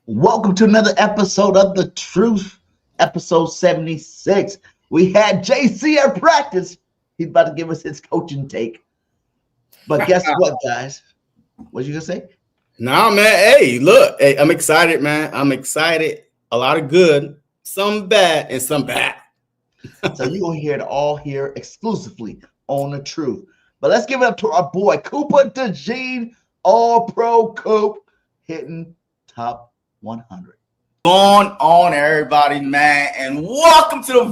Welcome to another episode of The Truth, episode 76. We had JC at practice. He's about to give us his coaching take. But guess what, guys? What you gonna say? Nah, man. Hey, look. Hey, I'm excited, man. I'm excited. A lot of good, some bad, and some bad. So you're gonna hear it all here exclusively on The Truth. But let's give it up to our boy Cooper DeJean, All-Pro Coop, hitting top 100. Going on, everybody, man, and welcome to the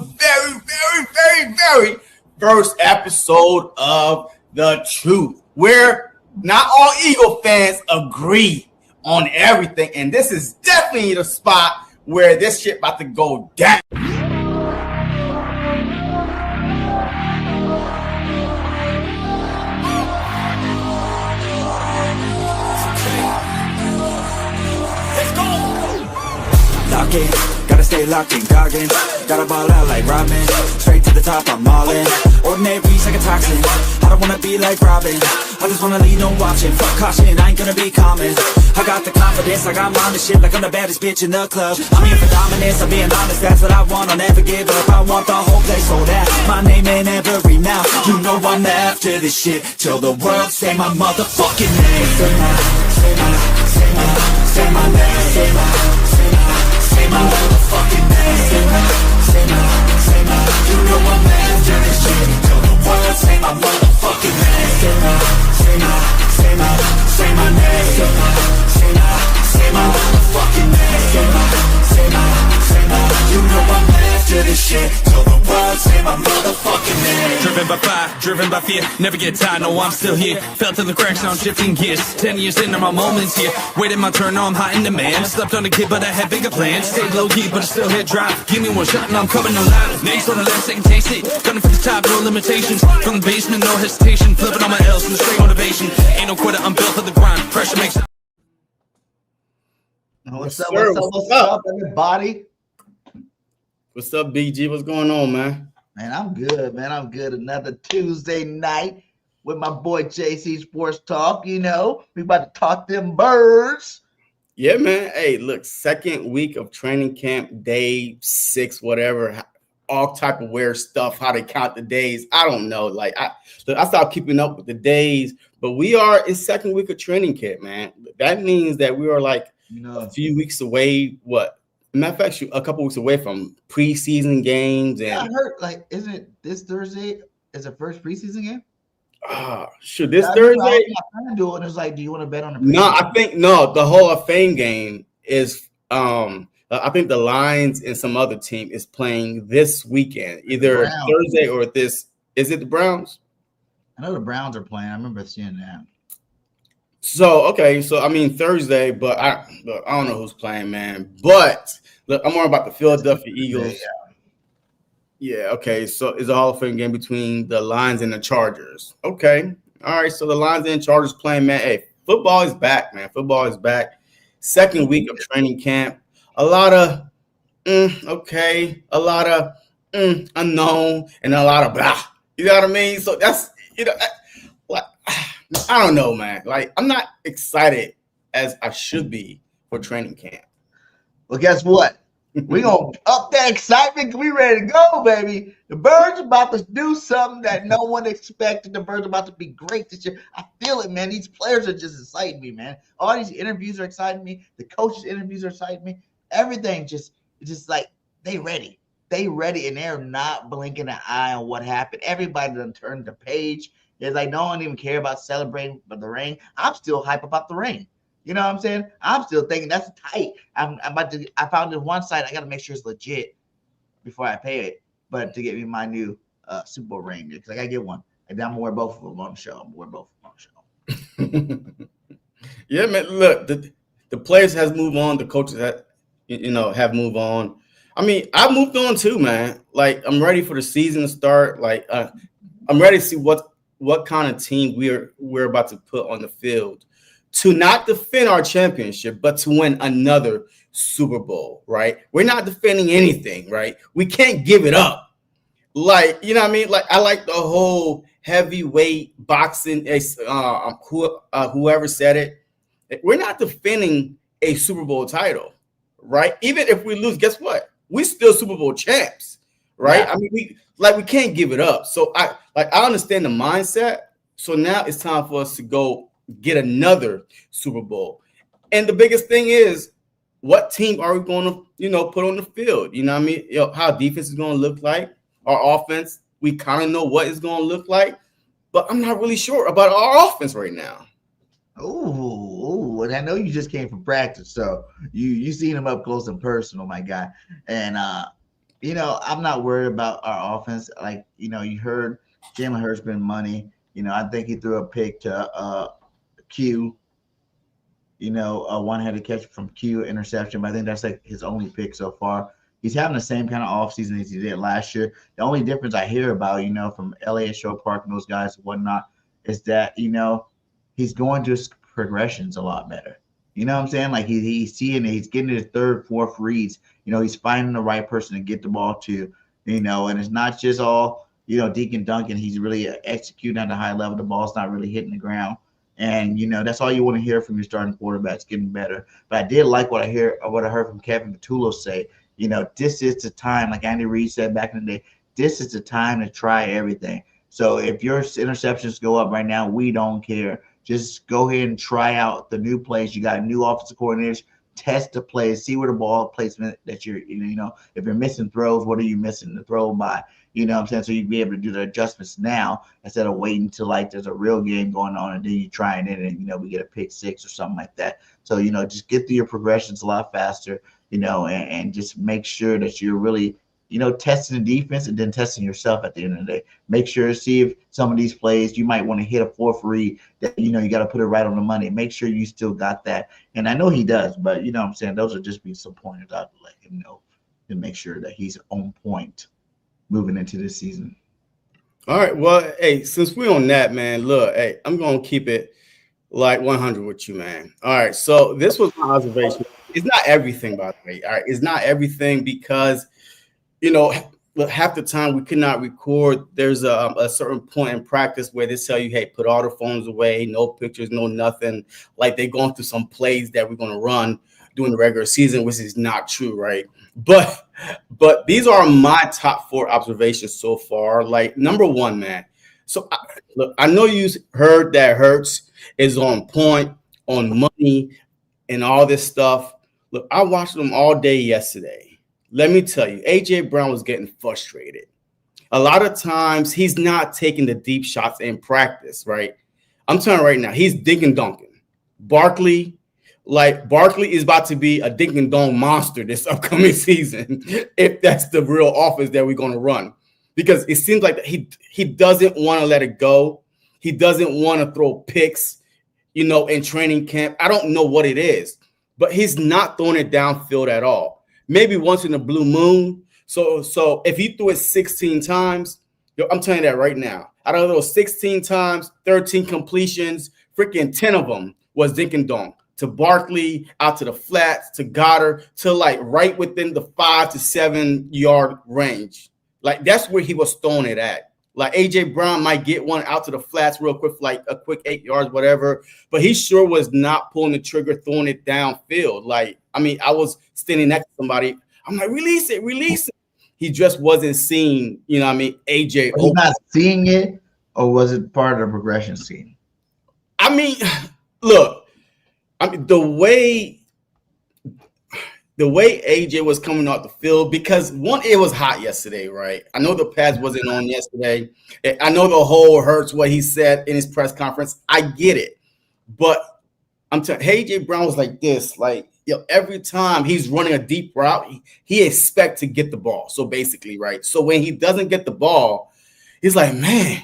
very first episode of The Truth, where not all Eagle fans agree on everything, and this is definitely the spot where this shit about to go down. Gotta stay locked in, Goggins. Gotta ball out like Robin. Straight to the top, I'm all in. Ordinary's like a toxin. I don't wanna be like Robin. I just wanna lead, no watching. Fuck caution, I ain't gonna be common. I got the confidence, I got mine and shit like I'm the baddest bitch in the club. I'm here for dominance, I'm being honest, that's what I want. I'll never give up, I want the whole place sold out. My name in every mouth. You know I'm after this shit till the world say my motherfucking name. Say my name. Say my motherfucking name. Say my. You know I'm after this shit till the world say my motherfucking name. Say my name. Say my motherfucking name. Say my. You know I'm after this shit till the world say my motherfucking name. Driven by fire, driven by fear, never get tired, no I'm still here. Felt in the cracks, now I'm shifting gears. 10 years into my moments here. Waited my turn, now I'm hot in demand. Slept on a kid, but I had bigger plans. Stayed low key, but I still hit drive. Give me one shot and I'm coming alive. Next on the left, second taste it. Gunning for the top, no limitations. From the basement, no hesitation. Flipping on my L's from the straight motivation. Ain't no quitter, I'm built for the grind. Pressure makes. What's up, everybody? What's up, BG? What's going on, man? Man, I'm good, man. I'm good. Another Tuesday night with my boy JC Sports Talk. You know, we about to talk them birds. Yeah, man. Hey, look, second week of training camp, day 6, whatever, all type of weird stuff, how they count the days. I don't know. Like, I stopped keeping up with the days, but we are in second week of training camp, man. That means that we are like a few weeks away. What? Matter of fact, a couple weeks away from preseason games. And I heard, like, isn't it this Thursday is the first preseason game? Shoot, this Thursday? I trying to do it. It's like, do you want to bet on the preseason? No, I think the Hall of Fame game is I think the Lions and some other team is playing this weekend, either Thursday or this. Is it the Browns? I know the Browns are playing. I remember seeing that. So, okay. So, I mean, Thursday, but I don't know who's playing, man. But, look, I'm worried about the Philadelphia Eagles. Yeah, okay. So, it's a Hall of Fame game between the Lions and the Chargers. Okay. All right. So, the Lions and Chargers playing, man. Hey, football is back, man. Football is back. Second week of training camp. A lot of, okay. A lot of unknown and a lot of blah. You know what I mean? So, that's, like, I don't know, man. Like, I'm not excited as I should be for training camp. Well, guess what? We're going to up that excitement. We ready to go, baby. The Birds about to do something that no one expected. The Birds about to be great this year. I feel it, man. These players are just exciting me, man. All these interviews are exciting me. The coaches' interviews are exciting me. Everything just like they ready. They ready, and they're not blinking an eye on what happened. Everybody done turned the page. It's like no one even care about celebrating but the ring. I'm still hype about the ring. You know what I'm saying? I'm still thinking that's tight. I'm about to. I found this one site. I got to make sure it's legit before I pay it. But to get me my new Super Bowl ring, because I got to get one. And I'm gonna wear both of them on the show. I'm gonna wear both of them on the show. Yeah, man. Look, the players has moved on. The coaches have moved on. I mean, I moved on too, man. Like, I'm ready for the season to start. Like, I'm ready to see what kind of team we're about to put on the field to not defend our championship, but to win another Super Bowl, right? We're not defending anything, right? We can't give it up. Like, you know what I mean? Like, I like the whole heavyweight boxing, whoever said it. We're not defending a Super Bowl title. right? Even if we lose, guess what? We still Super Bowl champs, right? Yeah. I mean, we can't give it up. So I understand the mindset. So now it's time for us to go get another Super Bowl. And the biggest thing is, what team are we going to, put on the field? You know what I mean? How defense is going to look like. Our offense, we kind of know what it's going to look like, but I'm not really sure about our offense right now. Ooh, and I know you just came from practice, so you seen him up close and personal, my guy. And I'm not worried about our offense. Like, you heard Jalen Hurts been money. I think he threw a pick to Q. A one-handed catch from Q, interception, but I think that's like his only pick so far. He's having the same kind of offseason as he did last year. The only difference I hear about, from LA and Show Park and those guys and whatnot, is that, he's going to his progressions a lot better. You know what I'm saying? Like he's seeing it, he's getting his third, fourth reads. He's finding the right person to get the ball to, and it's not just all, Deacon Duncan. He's really executing at a high level. The ball's not really hitting the ground. And, that's all you want to hear from your starting quarterbacks, getting better. But I did like what I heard from Kevin Patullo say, this is the time, like Andy Reid said back in the day, this is the time to try everything. So if your interceptions go up right now, we don't care. Just go ahead and try out the new plays. You got new offensive coordinators, test the plays, see where the ball placement that you're, if you're missing throws, what are you missing the throw by? You know what I'm saying? So you'd be able to do the adjustments now instead of waiting till like there's a real game going on and then you try it in and, we get a pick six or something like that. So, just get through your progressions a lot faster, and just make sure that you're really, testing the defense and then testing yourself at the end of the day. Make sure to see if some of these plays you might want to hit a fourth read that, you got to put it right on the money. Make sure you still got that. And I know he does, but what I'm saying, those will just be some pointers I'd let him know to make sure that he's on point moving into this season. All right. Well, hey, since we're on that, man, look, hey, I'm going to keep it like 100 with you, man. All right. So this was my observation. It's not everything, by the way. All right. It's not everything because, half the time we could not record. There's a certain point in practice where they tell you, hey, put all the phones away, no pictures, no nothing. Like they're going through some plays that we're going to run during the regular season, which is not true, right? But these are my top 4 observations so far. Like, number one, man. So I know you heard that Hurts is on point, on money, and all this stuff. Look, I watched them all day yesterday. Let me tell you, A.J. Brown was getting frustrated. A lot of times he's not taking the deep shots in practice, right? I'm telling you right now, he's dink and dunking. Barkley is about to be a dink and dunk monster this upcoming season, if that's the real offense that we're going to run. Because it seems like he doesn't want to let it go. He doesn't want to throw picks, in training camp. I don't know what it is, but he's not throwing it downfield at all. Maybe once in a blue moon. So if he threw it 16 times, I'm telling you that right now. Out of those 16 times, 13 completions, freaking 10 of them was dink and dunk. To Barkley, out to the flats, to Goddard, to like right within the 5 to 7 yard range. Like that's where he was throwing it at. Like A.J. Brown might get one out to the flats real quick, like a quick 8 yards, whatever. But he sure was not pulling the trigger, throwing it downfield. Like, I mean, I was standing next to somebody. I'm like, release it. He just wasn't seeing, A.J. Was he not seeing it, or was it part of the progression scheme? I mean, look, the way AJ was coming off the field, because one, it was hot yesterday, right? I know the pads wasn't on yesterday. I know the whole Hurts what he said in his press conference. I get it. But I'm telling AJ Brown was like this, like, every time he's running a deep route, he expects to get the ball. So basically, right? So when he doesn't get the ball, he's like, man,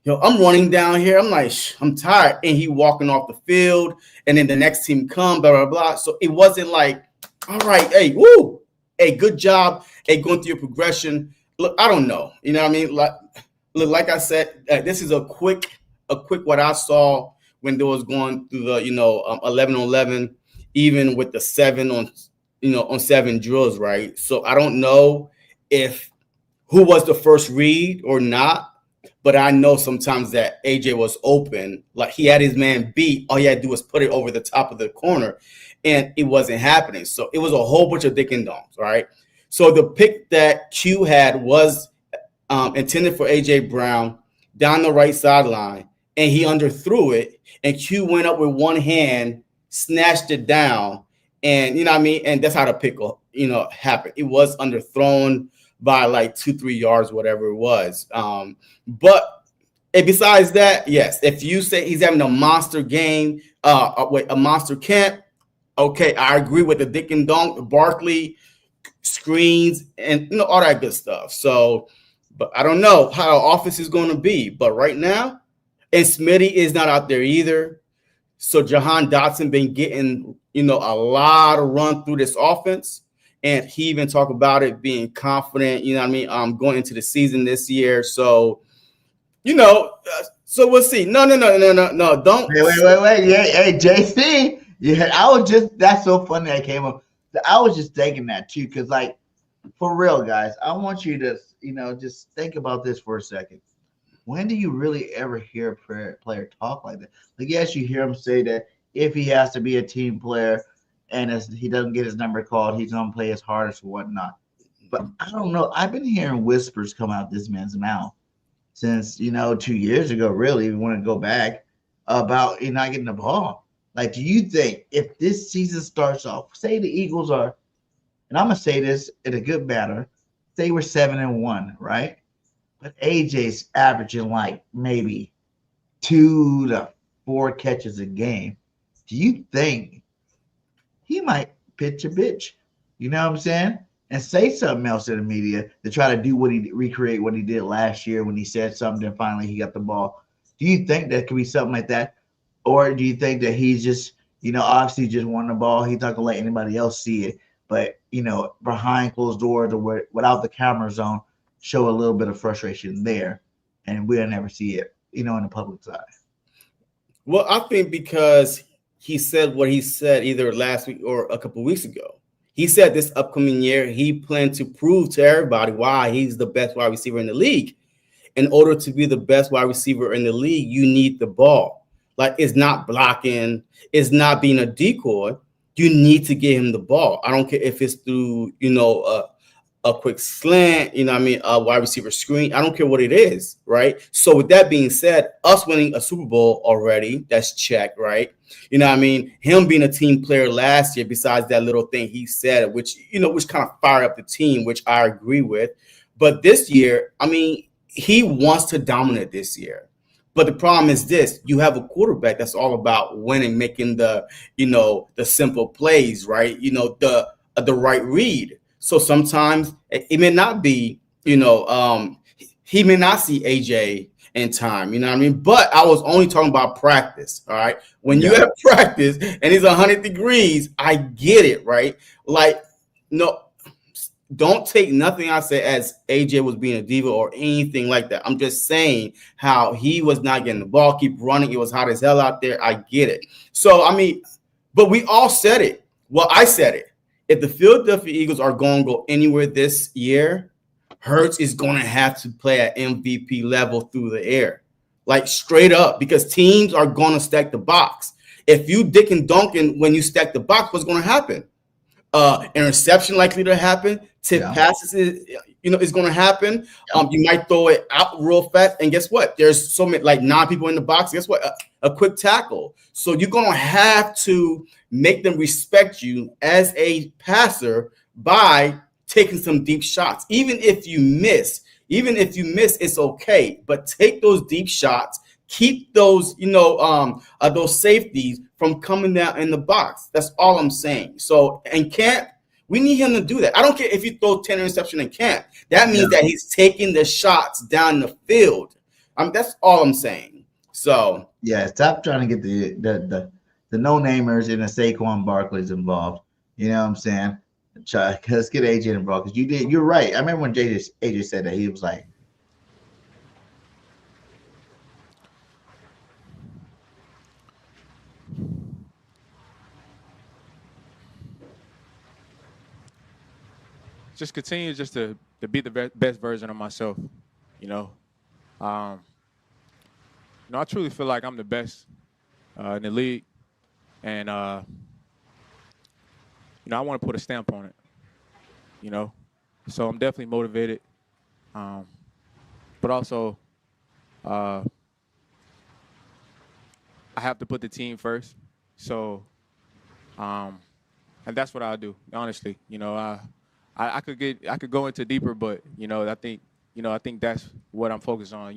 I'm running down here. I'm like, I'm tired. And he walking off the field, and then the next team come, blah, blah, blah. So it wasn't like, all right, hey, woo, hey, good job, hey, going through your progression. Look, I don't know, you know what I mean? Like I said, this is a quick what I saw when they was going through the 11-on-11, even with the 7 on 7 drills, right? So I don't know if who was the first read or not. But I know sometimes that AJ was open, like he had his man beat. All he had to do was put it over the top of the corner, and it wasn't happening. So it was a whole bunch of dick and dongs, right? So the pick that Q had was intended for AJ Brown down the right sideline, and he underthrew it, and Q went up with one hand, snatched it down, and you know what I mean. And that's how the pick, happened. It was underthrown by like 2-3 yards, whatever it was. But besides that, yes, if you say he's having a monster game, a monster camp, okay, I agree with the Dick and Donk, Barkley screens, and all that good stuff. So, but I don't know how our offense is going to be. But right now, and Smitty is not out there either. So Jahan Dotson been getting a lot of run through this offense. And he even talked about it being confident, going into the season this year. So, so we'll see. No. Don't. Wait. Yeah, hey, JC. Yeah, that's so funny that came up. I was just thinking that too. Cause like, for real, guys, I want you to, just think about this for a second. When do you really ever hear a player talk like that? Like, yes, you hear him say that if he has to be a team player, and as he doesn't get his number called, he's gonna play his hardest or whatnot. But I don't know. I've been hearing whispers come out this man's mouth since 2 years ago. Really, we want to go back about not getting the ball. Like, do you think if this season starts off, say the Eagles are, and I'm gonna say this in a good manner, say we're 7-1, right? But AJ's averaging like maybe 2 to 4 catches a game. Do you think he might pitch a bitch? You know what I'm saying? And say something else in the media to try to recreate what he did last year when he said something and finally he got the ball. Do you think that could be something like that? Or do you think that he's just, obviously just won the ball? He's not going to let anybody else see it. But, behind closed doors or without the cameras on, show a little bit of frustration there. And we'll never see it, in the public side. Well, I think because he said what he said either last week or a couple of weeks ago. He said this upcoming year, he planned to prove to everybody why he's the best wide receiver in the league. In order to be the best wide receiver in the league, you need the ball. Like, it's not blocking, it's not being a decoy. You need to get him the ball. I don't care if it's through, a quick slant, a wide receiver screen. I don't care what it is, right? So with that being said, us winning a Super Bowl already, that's check, right? Him being a team player last year, besides that little thing he said, which kind of fired up the team, which I agree with. But this year, he wants to dominate this year. But the problem is this: you have a quarterback that's all about winning, making the simple plays, right? The right read. So sometimes it may not be, he may not see AJ in time, But I was only talking about practice, all right? When you have practice and it's 100 degrees, I get it, right? Like, no, don't take nothing I say as AJ was being a diva or anything like that. I'm just saying how he was not getting the ball, keep running. It was hot as hell out there. I get it. So, but we all said it. Well, I said it. If the Philadelphia Eagles are going to go anywhere this year, Hurts is going to have to play at MVP level through the air, like straight up, because teams are going to stack the box. If you dick and dunking when you stack the box, what's going to happen? Interception likely to happen. Tip passes is going to happen. You might throw it out real fast, and guess what? There's so many, like 9 people in the box. Guess what? A quick tackle. So you're going to have to make them respect you as a passer by taking some deep shots. Even if you miss, it's okay. But take those deep shots. Keep those, those safeties from coming down in the box. That's all I'm saying. So in camp, we need him to do that. I don't care if you throw 10 interceptions in camp. That means that he's taking the shots down the field. That's all I'm saying. So stop trying to get the no-namers and the Saquon Barkley's involved. You know what I'm saying? Let's get AJ involved, because you're right. I remember when AJ said that, he was like, just continue just to be the best version of myself, I truly feel like I'm the best in the league, and I want to put a stamp on it. So I'm definitely motivated, but also I have to put the team first. So, and that's what I'll do. Honestly, I could go into deeper, but I think that's what I'm focused on.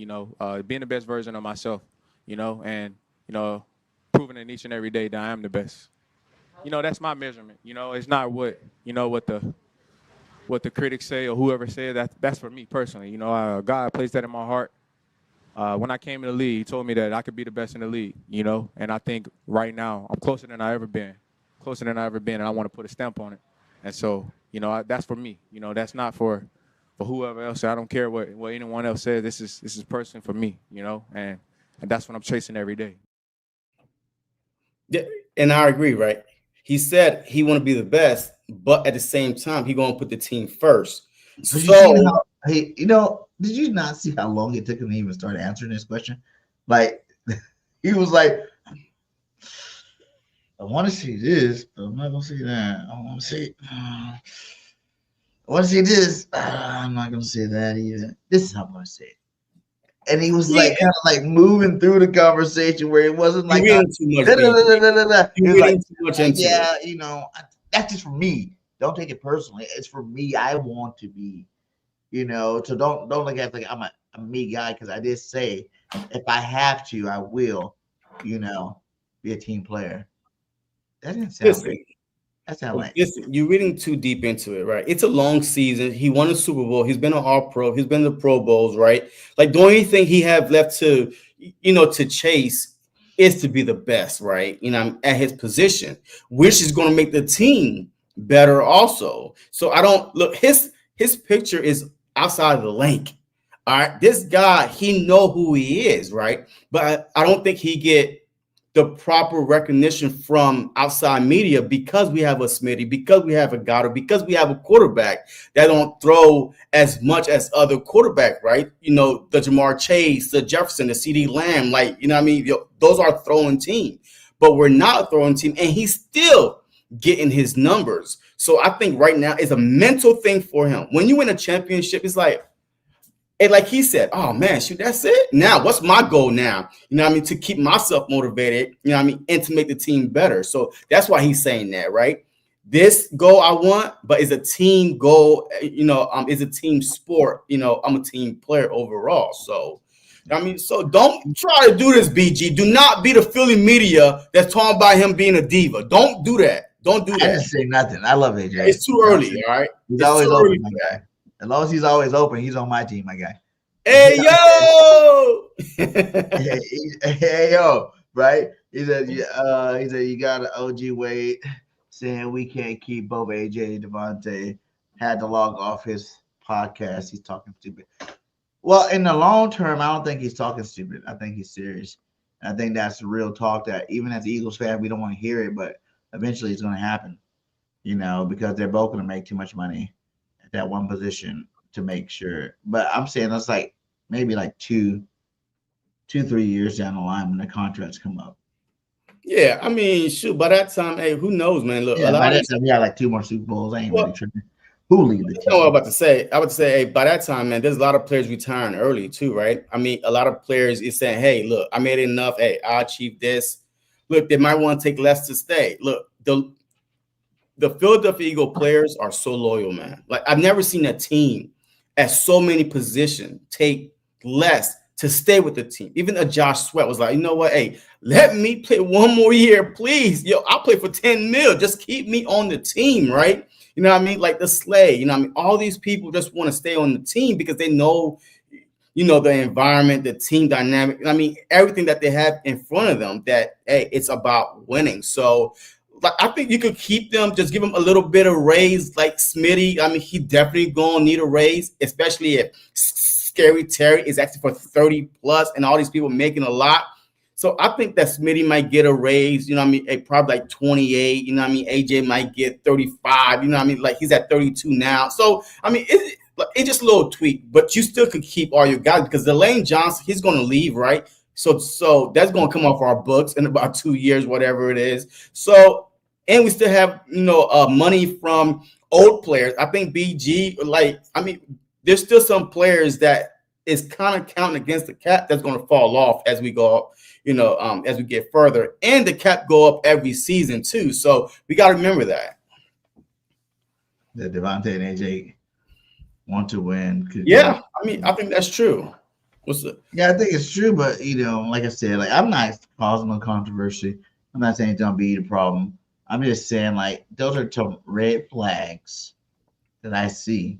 Being the best version of myself. And proving it each and every day that I am the best. That's my measurement. It's not what the critics say or whoever said. That's for me personally. God placed that in my heart. When I came in the league, he told me that I could be the best in the league. And I think right now I'm closer than I ever been, and I want to put a stamp on it. And so, that's for me. That's not for whoever else. I don't care what anyone else says. This is personally for me. And that's what I'm chasing every day. Yeah, and I agree, right? He said he want to be the best, but at the same time, he going to put the team first. So, did you not see how long it took him to even start answering this question? Like, he was like, I want to see this, but I'm not going to see that. I want to see, I want to see this. I'm not going to say that either. This is how I'm going to say it. And he was kind of like moving through the conversation where it wasn't like too much. Too much into it. That's just for me. Don't take it personally. It's for me. I want to be, so don't look at it like I'm a me guy, because I did say if I have to, I will, be a team player. That didn't sound right. Listen, you're reading too deep into it, right? It's a long season. He won a Super Bowl. He's been an All-Pro. He's been to Pro Bowls, right? Like, the only thing he have left to chase is to be the best, right? At his position, which is going to make the team better also. So I don't look, his picture is outside of the link. All right. This guy, he know who he is, right? But I don't think he get the proper recognition from outside media, because we have a Smitty, because we have a Goddard, because we have a quarterback that don't throw as much as other quarterback, right? The Jamar Chase, the Jefferson, the CD Lamb, those are throwing team, but we're not a throwing team, and he's still getting his numbers. So I think right now it's a mental thing for him. When you win a championship, it's like he said, oh man, shoot, that's it. Now, what's my goal now? To keep myself motivated, and to make the team better. So that's why he's saying that, right? This goal I want, but it's a team goal, it's a team sport. I'm a team player overall. So, so don't try to do this, BG. Do not be the Philly media that's talking about him being a diva. Don't do that. Don't do that. I didn't say nothing. I love AJ. It's too early, all right? He's always open, my guy. As long as he's always open, he's on my team, my guy. Hey, yo! hey, yo, right? He said, you got an OG Wade saying we can't keep both AJ and Devontae. Had to log off his podcast. He's talking stupid. Well, in the long term, I don't think he's talking stupid. I think he's serious. And I think that's the real talk that even as an Eagles fan, we don't want to hear it, but eventually it's going to happen, because they're both going to make too much money at that one position to make sure. But I'm saying that's like maybe like 2-3 years down the line when the contracts come up. Yeah, shoot, by that time, hey, who knows, man? Look, by that time, we got like 2 more Super Bowls. I ain't really tripping. Who lead the team? You know what I'm about to say? I would say, hey, by that time, man, there's a lot of players retiring early too, right? A lot of players is saying, hey, look, I made enough. Hey, I achieved this. Look, they might want to take less to stay. Look, the Philadelphia Eagle players are so loyal, man. Like, I've never seen a team at so many positions take less to stay with the team. Even a Josh Sweat was like, you know what? Hey, let me play one more year, please. Yo, I'll play for $10 million. Just keep me on the team, right? Like the Slay, all these people just want to stay on the team because they know, the environment, the team dynamic. Everything that they have in front of them, that, hey, it's about winning. So I think you could keep them, just give them a little bit of raise, like Smitty. He definitely gonna need a raise, especially if Scary Terry is actually for 30 plus and all these people making a lot. So I think that Smitty might get a raise, probably like 28, AJ might get 35, like he's at 32 now. So, it's just a little tweak, but you still could keep all your guys because the Lane Johnson, he's going to leave, right? So that's going to come off our books in about 2 years, whatever it is. So, and we still have, money from old players. I think BG, there's still some players that is kind of counting against the cap that's going to fall off as we go up, as we get further. And the cap go up every season too. So we got to remember that. That Devontae and AJ want to win. Yeah, I think that's true. Yeah, I think it's true, but like I said, like I'm not causing no controversy. I'm not saying it's gonna be the problem. I'm just saying like those are some red flags that I see,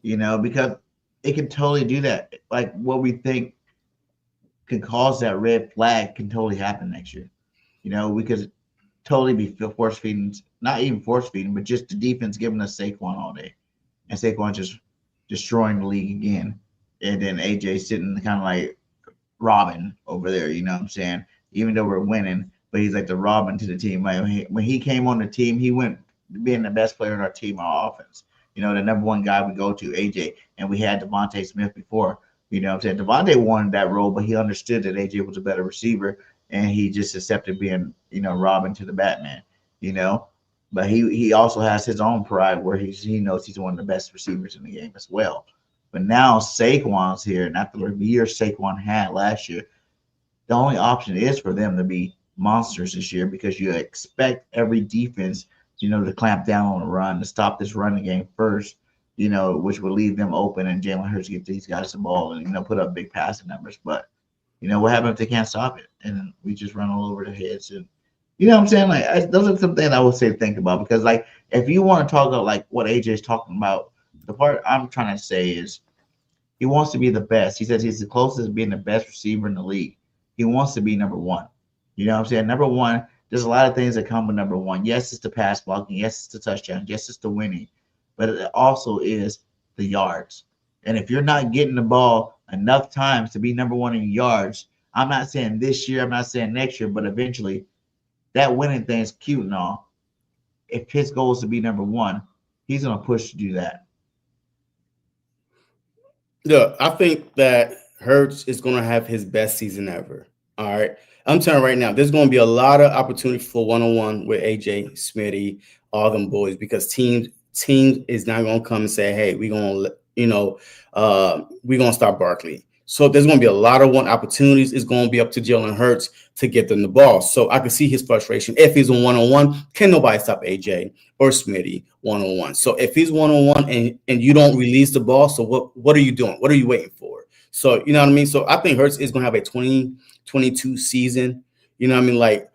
because it can totally do that. Like what we think can cause that red flag can totally happen next year. We could totally be force feeding, not even force feeding, but just the defense giving us Saquon all day, and Saquon just destroying the league again. And then AJ sitting kind of like Robin over there, you know what I'm saying? Even though we're winning, but he's like the Robin to the team. Like when he came on the team, he went being the best player in our team, our offense. The number one guy we go to, AJ, and we had Devontae Smith before. You know what I'm saying? Devontae wanted that role, but he understood that AJ was a better receiver, and he just accepted being, Robin to the Batman, But he also has his own pride where he knows he's one of the best receivers in the game as well. But now Saquon's here, and after the year Saquon had last year, the only option is for them to be monsters this year because you expect every defense, to clamp down on the run, to stop this running game first, which would leave them open and Jalen Hurts get these guys the ball and, put up big passing numbers. But, what happens if they can't stop it? And we just run all over their heads. And, you know what I'm saying? Like, those are some things I would say to think about because, like, if you want to talk about, like, what AJ is talking about, the part I'm trying to say is he wants to be the best. He says he's the closest to being the best receiver in the league. He wants to be number one. You know what I'm saying? Number one, there's a lot of things that come with number one. Yes, it's the pass blocking. Yes, it's the touchdown. Yes, it's the winning. But it also is the yards. And if you're not getting the ball enough times to be number one in yards, I'm not saying this year, I'm not saying next year, but eventually that winning thing is cute and all. If his goal is to be number one, he's going to push to do that. Look, I think that Hurts is going to have his best season ever. All right. I'm telling you right now, there's going to be a lot of opportunity for one-on-one with AJ, Smitty, all them boys, because teams is not going to come and say, hey, we're going to stop Barkley. So there's going to be a lot of one opportunities. It's going to be up to Jalen Hurts to get them the ball. So I can see his frustration. If he's a one-on-one, can nobody stop AJ or Smitty one-on-one? So if he's one-on-one and you don't release the ball, so what are you doing? What are you waiting for? So, you know what I mean? So I think Hurts is going to have a 2022 season. You know what I mean? Like,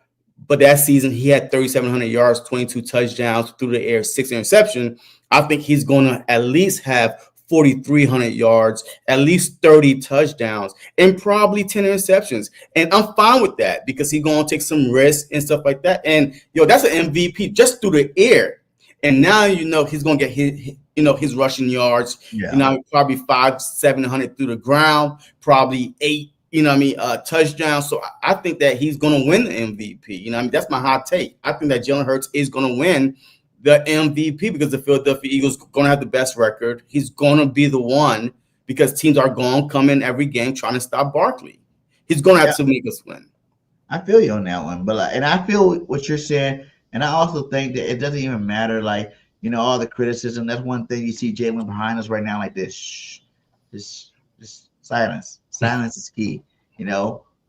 but that season he had 3,700 yards, 22 touchdowns through the air, 6 interceptions. I think he's going to at least have 4,300 yards, at least 30 touchdowns, and probably 10 interceptions. And I'm fine with that because he's going to take some risks and stuff like that. And, that's an MVP just through the air. And now, he's going to get his rushing yards, probably 500-700 through the ground, probably 8, touchdowns. So I think that he's going to win the MVP. That's my hot take. I think that Jalen Hurts is going to win the MVP because the Philadelphia Eagles are going to have the best record. He's going to be the one because teams are going to come in every game trying to stop Barkley. He's going to have to make us win. I feel you on that one, but and I feel what you're saying, and I also think that it doesn't even matter, like all the criticism. That's one thing you see Jalen behind us right now, like this. Shh, this silence. Silence is key.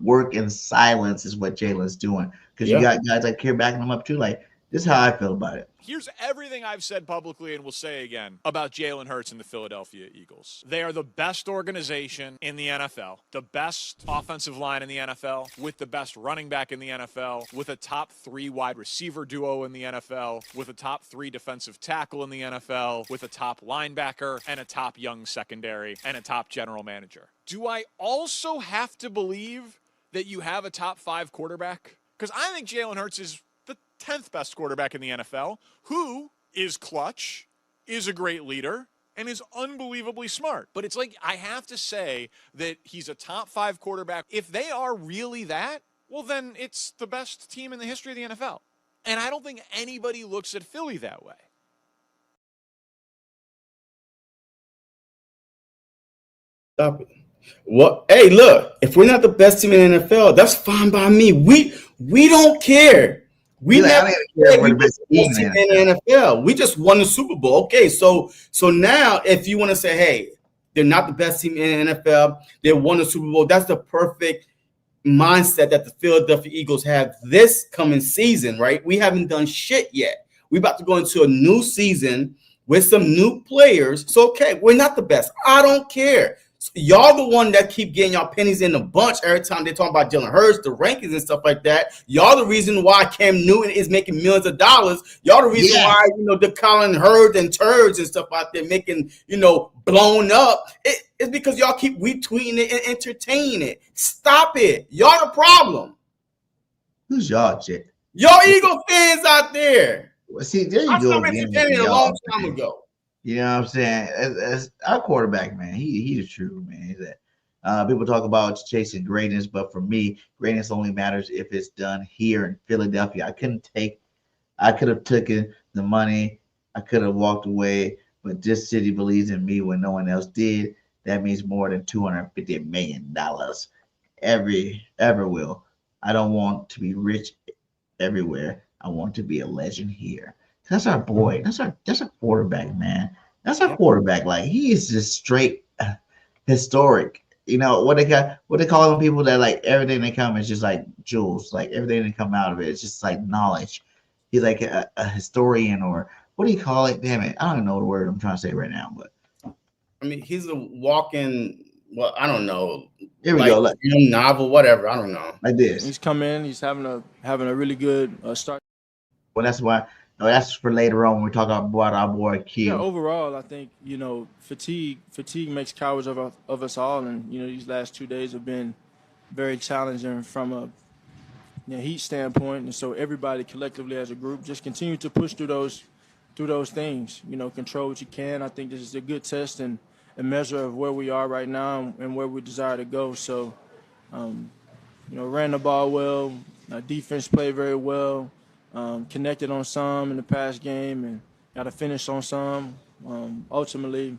Work in silence is what Jalen's doing because you got guys like here backing him up too. Like this is how I feel about it. Here's everything I've said publicly and will say again about Jalen Hurts and the Philadelphia Eagles. They are the best organization in the NFL, the best offensive line in the NFL, with the best running back in the NFL, with a top 3 wide receiver duo in the NFL, with a top 3 defensive tackle in the NFL, with a top linebacker and a top young secondary and a top general manager. Do I also have to believe that you have a top 5 quarterback? Because I think Jalen Hurts is the 10th best quarterback in the NFL, who is clutch, is a great leader, and is unbelievably smart. But it's like I have to say that he's a top 5 quarterback. If they are really that, well, then it's the best team in the history of the NFL. And I don't think anybody looks at Philly that way. Stop it. What? Hey, look, if we're not the best team in the NFL, that's fine by me. We don't care. We Like, never I don't even care if said we're we the best were team in the NFL. the NFL. We just won the Super Bowl. Okay, so now if you want to say, hey, they're not the best team in the NFL, they won the Super Bowl, that's the perfect mindset that the Philadelphia Eagles have this coming season, right? We haven't done shit yet. We're about to go into a new season with some new players. So, okay, we're not the best. I don't care. So y'all the one that keep getting y'all pennies in the bunch every time they talk about Jalen Hurts, the rankings and stuff like that. Y'all the reason why Cam Newton is making millions of dollars. Y'all the reason why, the Colin Hurts and turds and stuff out there making, blown up. It's because y'all keep retweeting it and entertaining it. Stop it. Y'all the problem. Who's y'all, Jay? Y'all Eagle fans out there. Well, see, there you I go. stopped entertaining a long time ago. You know what I'm saying? As our quarterback, man, he's the truth, man. He's that. People talk about chasing greatness, but for me, greatness only matters if it's done here in Philadelphia. I could have taken the money. I could have walked away, but this city believes in me when no one else did. That means more than $250 million ever will. I don't want to be rich everywhere. I want to be a legend here. That's our boy. That's our quarterback, man. That's our quarterback. Like, he is just straight historic. What they call them, people that like everything they come is just like jewels. Like everything that come out of it, it's just like knowledge. He's like a historian, or what do you call it? Damn it, I don't know the word I'm trying to say right now, but I mean, he's a walking. Well, I don't know. Here we go. Like, novel, whatever. I don't know. Like this. He's come in. He's having a really good start. Well, that's why. No, that's for later on when we talk about our boy Q. Yeah, overall, I think fatigue makes cowards of us all, and these last 2 days have been very challenging from a heat standpoint, and so everybody collectively as a group just continue to push through those things. Control what you can. I think this is a good test and a measure of where we are right now and where we desire to go. So, ran the ball well. Defense played very well. Connected on some in the past game and got a finish on some. Ultimately,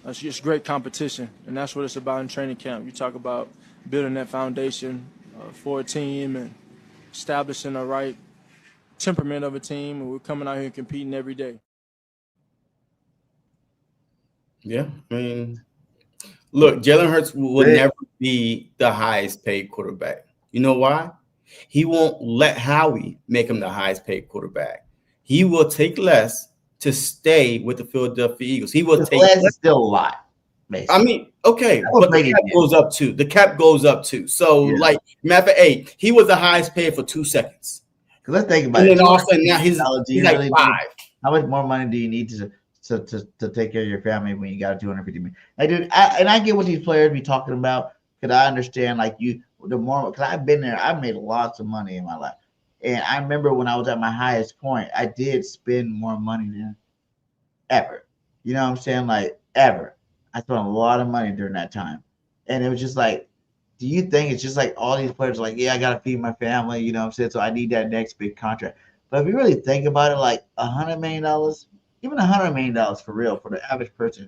it's just great competition, and that's what it's about in training camp. You talk about building that foundation for a team and establishing the right temperament of a team, and we're coming out here and competing every day. Yeah, I mean, look, Jalen Hurts will never be the highest paid quarterback. You know why? He won't let Howie make him the highest paid quarterback. He will take less to stay with the Philadelphia Eagles. He will take less. Is still a lot. Basically. I mean, okay, but the cap goes up too. The cap goes up too. So, matter of fact, he was the highest paid for 2 seconds. Let's think about it. And then all of a sudden now he's like 5. How much more money do you need to take care of your family when you got $250 million? I get what these players be talking about, because I understand, like, because I've been there, I've made lots of money in my life. And I remember when I was at my highest point, I did spend more money than ever. You know what I'm saying? Like, ever. I spent a lot of money during that time. And it was just like, do you think it's just like all these players are like, yeah, I got to feed my family, you know what I'm saying? So I need that next big contract. But if you really think about it, like $100 million, even $100 million for real, for the average person,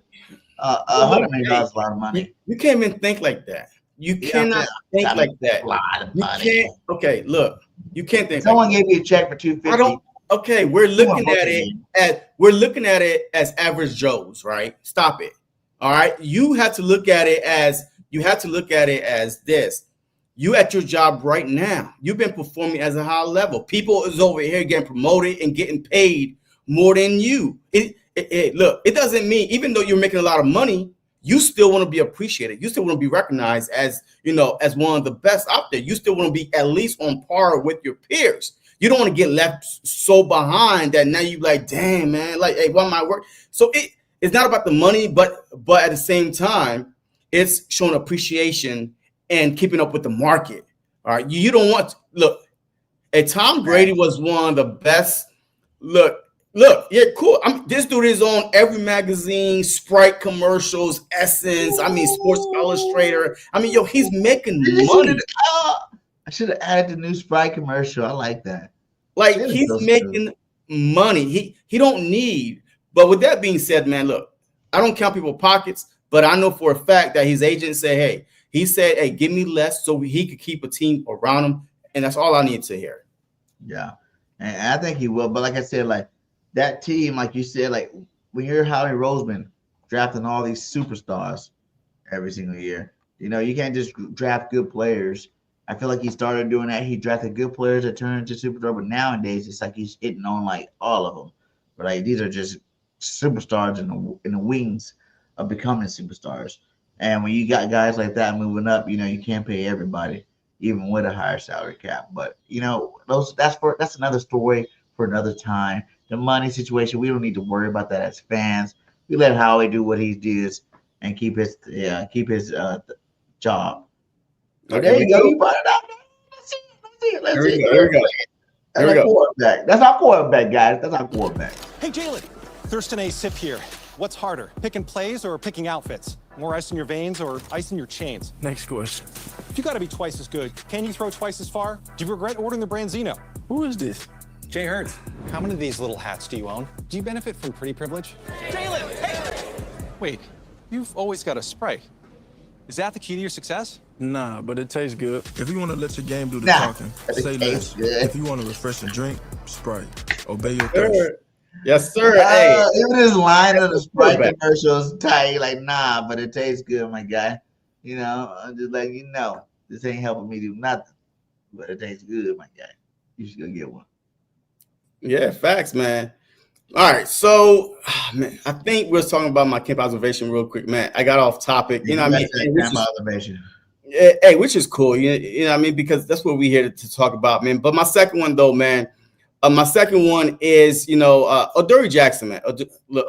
$100 million is a lot of money. You can't even think like that. You cannot think like that. A lot of money. You can't. Okay, look, you can't think. Someone gave me a check for $250. I don't. Okay, we're looking at it as average Joes, right? Stop it. All right, you have to look at it as this. You at your job right now. You've been performing as a high level. People is over here getting promoted and getting paid more than you. Look, it doesn't mean, even though you're making a lot of money, you still want to be appreciated. You still want to be recognized as, as one of the best out there. You still want to be at least on par with your peers. You don't want to get left so behind that now you like, damn, man, like, hey, what am I work? So it's not about the money, but at the same time, it's showing appreciation and keeping up with the market. All right. You don't want Tom Brady was one of the best. Look, yeah, cool. This dude is on every magazine, Sprite commercials, Essence. I mean, Sports Illustrator. I mean, he's making money. I should have added the new Sprite commercial. I like that. Like, he's making money. He don't need. But with that being said, man, look, I don't count people's pockets, But I know for a fact that his agent said, hey, give me less so he could keep a team around him. And that's all I need to hear. Yeah. And I think he will. But like I said, like that team, like you said, like when you're Howie Roseman drafting all these superstars every single year, you can't just draft good players. I feel like he started doing that. He drafted good players that turned into superstars, but nowadays it's like he's hitting on like all of them. But like these are just superstars in the wings of becoming superstars. And when you got guys like that moving up, you can't pay everybody, even with a higher salary cap. But that's another story for another time. The money situation, we don't need to worry about that as fans. We let Howie do what he does and keep his job. Okay, there you go. You brought it up. Let's see. Here we go. That's our quarterback. That's our quarterback, guys. That's our quarterback. Hey, Jalen. Thurston A. Sip here. What's harder, picking plays or picking outfits? More ice in your veins or ice in your chains? Next question. If you gotta be twice as good, can you throw twice as far? Do you regret ordering the Branzino? Who is this? Jay Hurts. How many of these little hats do you own? Do you benefit from pretty privilege? Jalen, hey! Wait, you've always got a Sprite. Is that the key to your success? Nah, but it tastes good. If you want to let your game do the talking, say less. If you want to refresh and drink, Sprite. Obey your thirst. Yes, sir. Even his line of the Sprite commercials tight, like, nah, but it tastes good, my guy. I'm just like, this ain't helping me do nothing, but it tastes good, my guy. You should go get one. Yeah, facts, man. All right, so man, I think we're talking about my camp observation real quick, man. I got off topic, Camp observation. Hey, which is cool, you know what I mean, because that's what we're here to talk about, man. But my second one, though, man. My second one is, Adoree Jackson, man.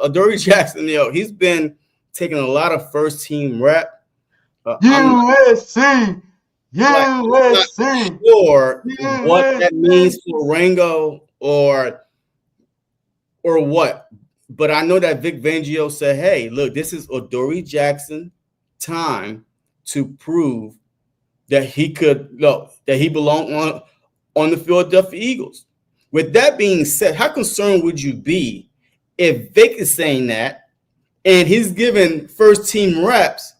Adoree Jackson, he's been taking a lot of first team rep. USC. Sure what that means for Rango or what. But I know that Vic Fangio said, hey, look, this is Adoree Jackson time to prove that he belonged on the Philadelphia Eagles. With that being said, how concerned would you be if Vic is saying that and he's given first team reps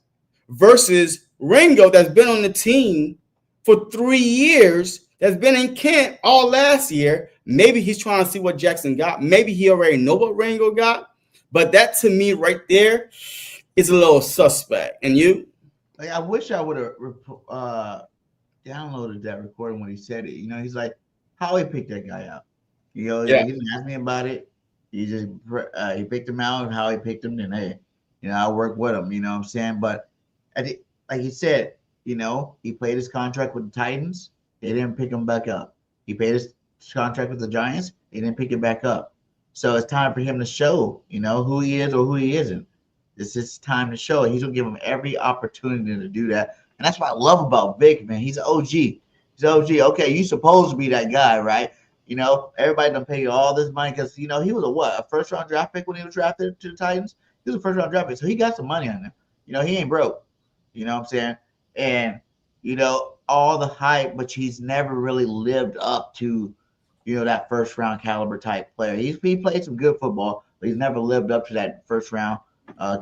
versus Ringo that's been on the team for 3 years, that's been in camp all last year? Maybe he's trying to see what Jackson got. Maybe he already know what Ringo got. But that to me right there is a little suspect. And you? Like, I wish I would have downloaded that recording when he said it. He's like, how he picked that guy out. He didn't ask me about it. He just he picked him out, and how he picked him. Then hey, I work with him. You know what I'm saying? But like he said, he played his contract with the Titans. They didn't pick him back up. He paid his contract with the Giants. They didn't pick him back up. So it's time for him to show, who he is or who he isn't. It's his time to show. He's gonna give him every opportunity to do that, and that's what I love about Vic, man. He's an OG. He's OG. Okay, you supposed to be that guy, right? Everybody done pay you all this money because, he was a first-round draft pick when he was drafted to the Titans? He was a first-round draft pick, so he got some money on him. He ain't broke. You know what I'm saying? And, all the hype, but he's never really lived up to, that first-round caliber type player. He played some good football, but he's never lived up to that first-round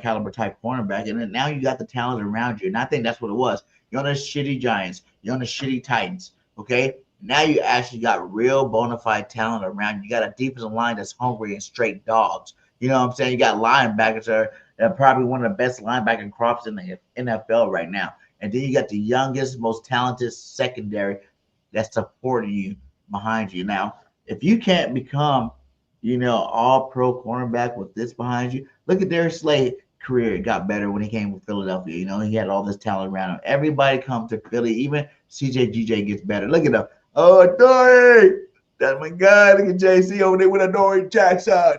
caliber type cornerback. And then now you got the talent around you, and I think that's what it was. You're on the shitty Giants. You're on the shitty Titans, okay? Now you actually got real bona fide talent around you. You got a defensive line that's hungry and straight dogs. You know what I'm saying? You got linebackers that are probably one of the best linebacking crops in the NFL right now. And then you got the youngest, most talented secondary that's supporting you behind you. Now, if you can't become, all-pro cornerback with this behind you, look at Darius Slay. Career got better when he came with Philadelphia. He had all this talent around him. Everybody comes to Philly. Even CJ gets better. Look at him. Oh, Adoree. That's my guy. Look at JC over there with Adoree Jackson.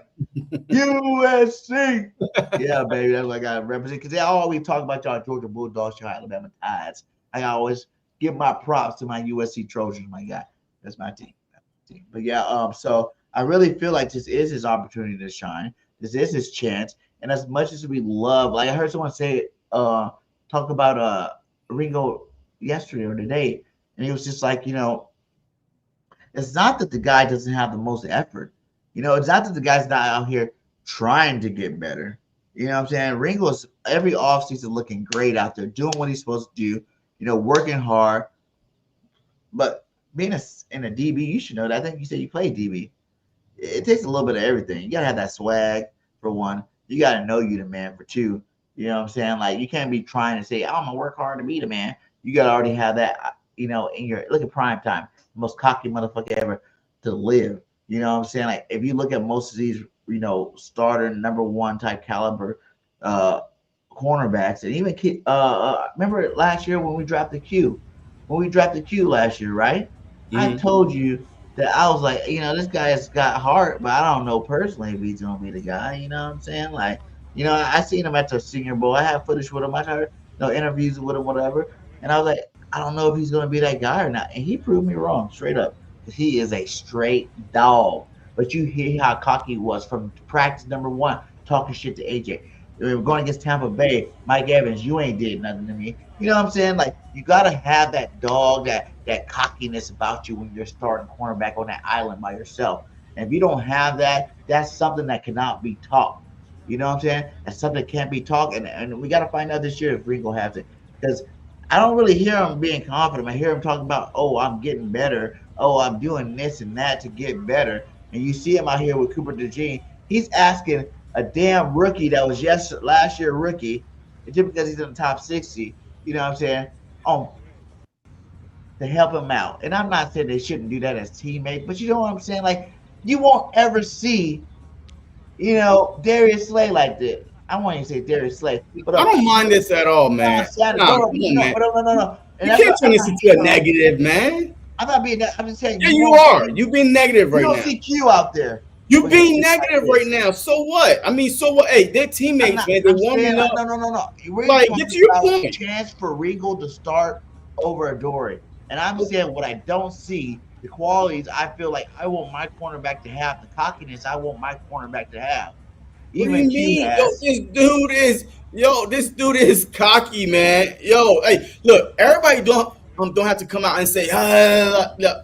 USC. Yeah, baby. That's what I got to represent. Because they always talk about y'all Georgia Bulldogs, y'all Alabama Tides. I always give my props to my USC Trojans, my guy. That's my team. But yeah, so I really feel like this is his opportunity to shine. This is his chance. And as much as we love, like I heard someone say, talk about Ringo yesterday or today, and he was just like, it's not that the guy doesn't have the most effort. It's not that the guy's not out here trying to get better. You know what I'm saying? Ringo's every offseason looking great out there, doing what he's supposed to do, working hard. But being in a DB, you should know that. I think you said you played DB. It takes a little bit of everything. You gotta have that swag for one. You gotta know you the man for two. You know what I'm saying? Like you can't be trying to say, I'm gonna work hard to be the man. You gotta already have that, in your look at prime time, the most cocky motherfucker ever to live. You know what I'm saying? Like if you look at most of these, starter number one type caliber cornerbacks, and even remember last year when we drafted Q? When we drafted Q last year, right? I told you that I was like, this guy has got heart, but I don't know personally if he's gonna be the guy. You know what I'm saying? Like, I seen him at the Senior Bowl. I have footage with him. I heard interviews with him, whatever. And I was like, I don't know if he's gonna be that guy or not. And he proved me wrong, straight up. He is a straight dog. But you hear how cocky he was from practice number one, talking shit to AJ. We were going against Tampa Bay, Mike Evans, you ain't did nothing to me. You know what I'm saying? Like you gotta have that dog, that cockiness about you when you're starting cornerback on that island by yourself. And if you don't have that, that's something that cannot be taught. You know what I'm saying? That's something that can't be taught. And we gotta find out this year if Ringo has it. Because I don't really hear him being confident. I hear him talking about, oh, I'm getting better. Oh, I'm doing this and that to get better. And you see him out here with Cooper DeJean. He's asking a damn rookie that was last year rookie, just because he's in the top 60, you know what I'm saying, to help him out. And I'm not saying they shouldn't do that as teammates, but you know what I'm saying? Like, you won't ever see, Darius Slay like this. I want you to say Darius Slay. But I don't mind this at all, man. No. And you can't turn this into a negative, man. I'm not being that. I'm just saying. Yeah, you are. You're being negative right now. You don't see Q out there. You're being negative right now. So what? I mean, so what? Hey, they're teammates, man. They warming up. No. Like, get to your point. Chance for Regal to start over Adoree. And I'm saying what I don't see, the qualities I feel like I want my cornerback to have, the cockiness I want my cornerback to have. Even this dude is cocky, man. Yo, hey, look, everybody don't have to come out and say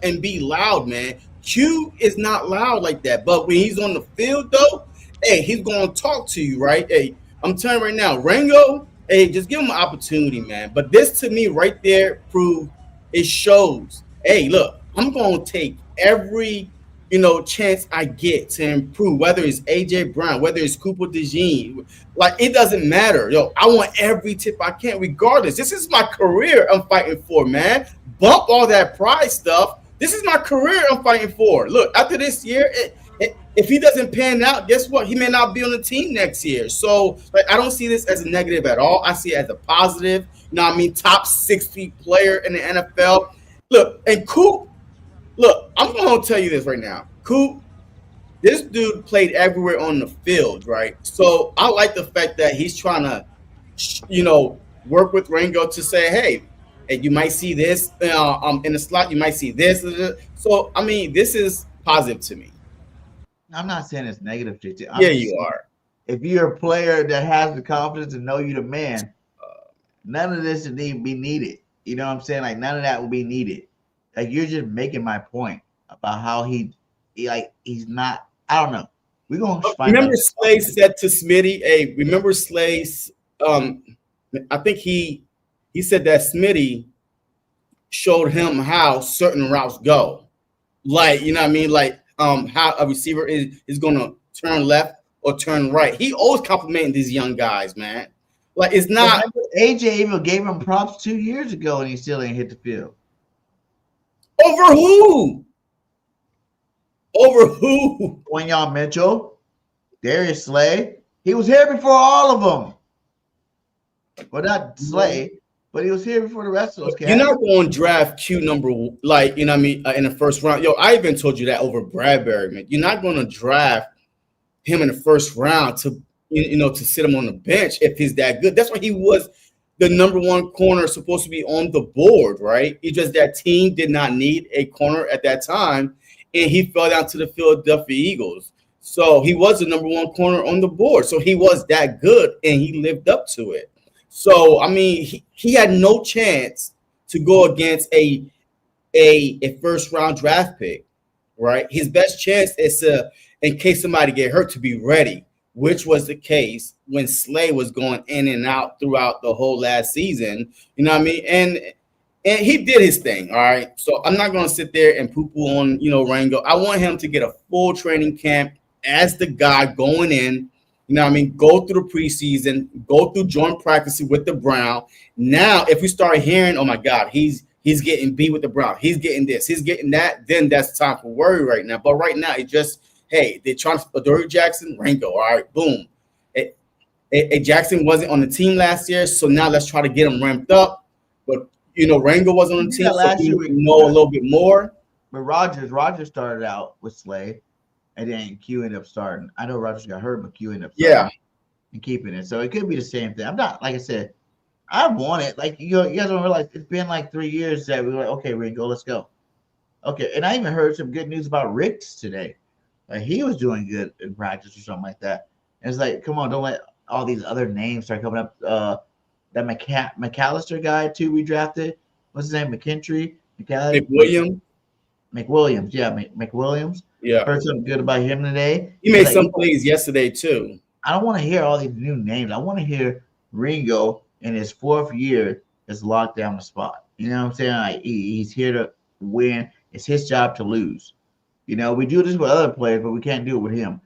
and be loud, man. Q is not loud like that, but when he's on the field, though, hey, he's gonna talk to you, right? Hey, I'm telling you right now, Ringo, hey, just give him an opportunity, man. But this to me right there it shows, hey, look, I'm gonna take every chance I get to improve, whether it's AJ Brown, whether it's Cooper DeJean, like it doesn't matter. Yo, I want every tip I can, regardless. This is my career I'm fighting for, man. Bump all that pride stuff. This is my career I'm fighting for. Look, after this year, if he doesn't pan out, guess what? He may not be on the team next year. So, I don't see this as a negative at all. I see it as a positive. Top 60 player in the NFL. Look, and Coop, look, I'm going to tell you this right now. Coop, this dude played everywhere on the field, right? So I like the fact that he's trying to, work with Ringo to say, hey, you might see this in the slot. You might see this. So, this is positive to me. I'm not saying it's negative, JT. You are. If you're a player that has the confidence to know you the man, none of this would be needed. You know what I'm saying? Like, none of that will be needed. Like, you're just making my point about how he's not, I don't know. We're going to find Remember Slay said to Smitty, hey, remember Slay's, I think he said that Smitty showed him how certain routes go. Like, you know what I mean? Like, how a receiver is going to turn left or turn right. He always complimenting these young guys, man. Like, it's not. AJ even gave him props 2 years ago and he still ain't hit the field. Over who? Over who? Quinyon Mitchell, Darius Slay. He was here before all of them. Well, not Slay, but he was here before the rest of those cats. You're not going to draft Q number, in the first round. Yo, I even told you that over Bradbury, man. You're not going to draft him in the first round to sit him on the bench if he's that good. That's why he was the number one corner supposed to be on the board, right? It's just that team did not need a corner at that time, and he fell down to the Philadelphia Eagles. So he was the number one corner on the board. So he was that good, and he lived up to it. So, he had no chance to go against a first-round draft pick, right? His best chance is to, in case somebody get hurt, to be ready. which was the case when Slay was going in and out throughout the whole last season. You know what I mean? And he did his thing. All right. So I'm not going to sit there and poo-poo on, Rango. I want him to get a full training camp as the guy going in. You know what I mean? Go through the preseason, go through joint practices with the Brown. Now, if we start hearing, oh my God, he's getting beat with the Brown, he's getting this, he's getting that, then that's time for worry right now. But right now, it's just, hey, they trying to Adoree Jackson, Rango. All right, boom. Jackson wasn't on the team last year, so now let's try to get him ramped up. But Rango wasn't on the team, so we know a little bit more. But Rogers started out with Slay. And then Q ended up starting. I know Rogers got hurt, but Q ended up starting and keeping it. So it could be the same thing. I'm not, like I said, I want it. Like, you guys don't realize it's been like 3 years that we were like, okay, Ringo, let's go. Okay. And I even heard some good news about Ricks today. Like, he was doing good in practice or something like that. And it's like, come on, don't let all these other names start coming up. That McAllister guy, too, we drafted. What's his name? McKinstry? McWilliams. Yeah, McWilliams. Yeah. Heard something good about him today. He made some plays yesterday, too. I don't want to hear all these new names. I want to hear Ringo in his 4th year is locked down the spot. You know what I'm saying? Like, he's here to win. It's his job to lose. We do this with other players, but we can't do it with him.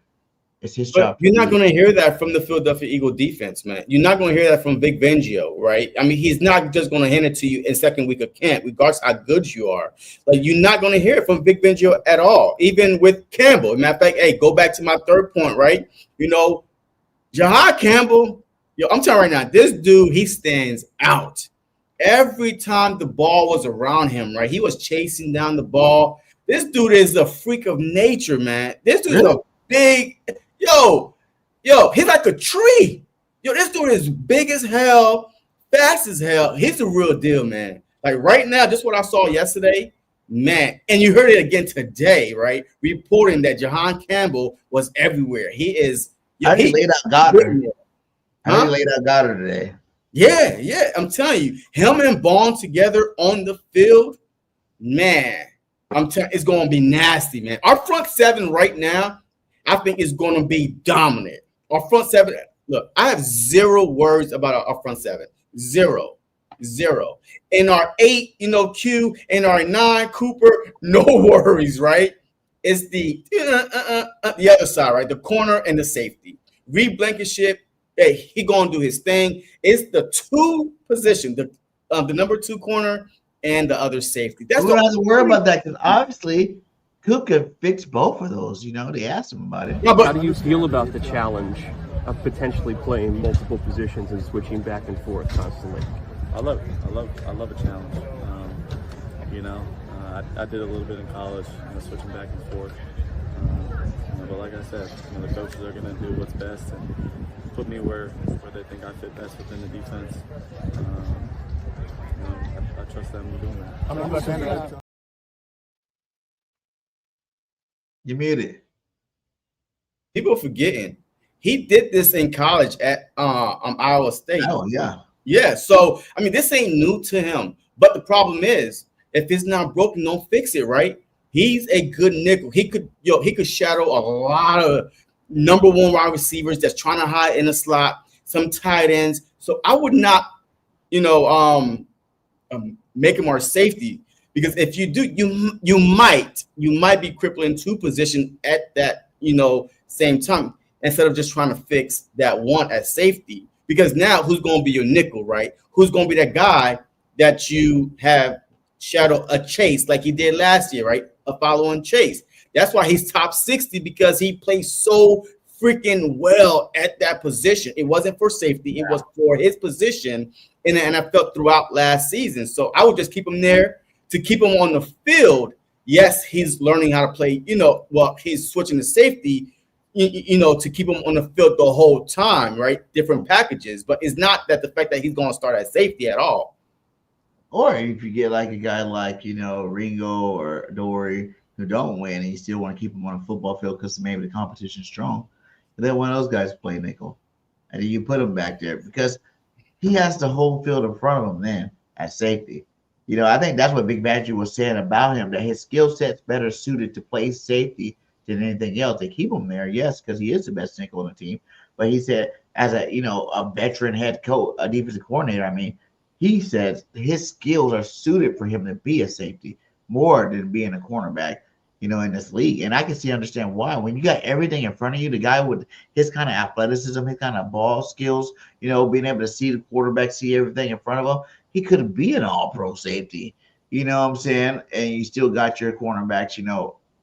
It's his job. You're not going to hear that from the Philadelphia Eagle defense, man. You're not going to hear that from Vic Fangio, right? I mean, he's not just going to hand it to you in second week of camp, regardless how good you are. Like, you're not going to hear it from Vic Fangio at all, even with Campbell. Matter of fact, hey, go back to my third point, right? Jahad Campbell, I'm telling you right now, this dude, he stands out. Every time the ball was around him, right, he was chasing down the ball. This dude is a freak of nature, man. This dude is a big – Yo, he's like a tree. This dude is big as hell, fast as hell. He's the real deal, man. Like right now, just what I saw yesterday, man. And you heard it again today, right? Reporting that Jahan Campbell was everywhere. He is. He laid out Goddard. He laid out Goddard today. Yeah. I'm telling you, him and Bond together on the field, man. It's going to be nasty, man. Our front seven right now, I think is going to be dominant. Our front seven, look, I have 0 words about our front seven. Zero. In our 8, Q, in our 9, Cooper, no worries, right? It's the other side, right? The corner and the safety. Reed Blankenship, hey, he going to do his thing. It's the 2 position, the number 2 corner and the other safety. We don't have to worry about that because obviously Cook could fix both of those. They asked him about it. How do you feel about the challenge of potentially playing multiple positions and switching back and forth constantly? I love it. I love a challenge. I did a little bit in college, switching back and forth. But like I said, the coaches are going to do what's best and put me where they think I fit best within the defense. I trust them in doing that. You muted. People forgetting he did this in college at Iowa State. Oh yeah. Yeah. So I mean, this ain't new to him. But the problem is, if it's not broken, don't fix it, right? He's a good nickel. He could shadow a lot of number 1 wide receivers that's trying to hide in the slot, some tight ends. So I would not, make him our safety. Because if you do, you might be crippling 2 positions at that, same time, instead of just trying to fix that one at safety. Because now who's going to be your nickel, right? Who's going to be that guy that you have shadow a Chase like he did last year, right? A following Chase. That's why he's top 60 because he plays so freaking well at that position. It wasn't for safety. It was for his position in the NFL throughout last season. So I would just keep him there. To keep him on the field, yes, he's learning how to play, he's switching to safety, to keep him on the field the whole time, right? Different packages, but it's not that the fact that he's going to start at safety at all. Or if you get like a guy like, Ringo or Dory who don't win and you still want to keep him on a football field because maybe the competition's strong, but then one of those guys play nickel. And then you put him back there because he has the whole field in front of him then at safety. I think that's what Big Badger was saying about him, that his skill set's better suited to play safety than anything else. They keep him there, yes, because he is the best nickel on the team. But he said, as a veteran head coach, a defensive coordinator, I mean, he says his skills are suited for him to be a safety more than being a cornerback, in this league. And I can understand why. When you got everything in front of you, the guy with his kind of athleticism, his kind of ball skills, being able to see the quarterback, see everything in front of him, he could be an all-pro safety. You know what I'm saying? And you still got your cornerbacks,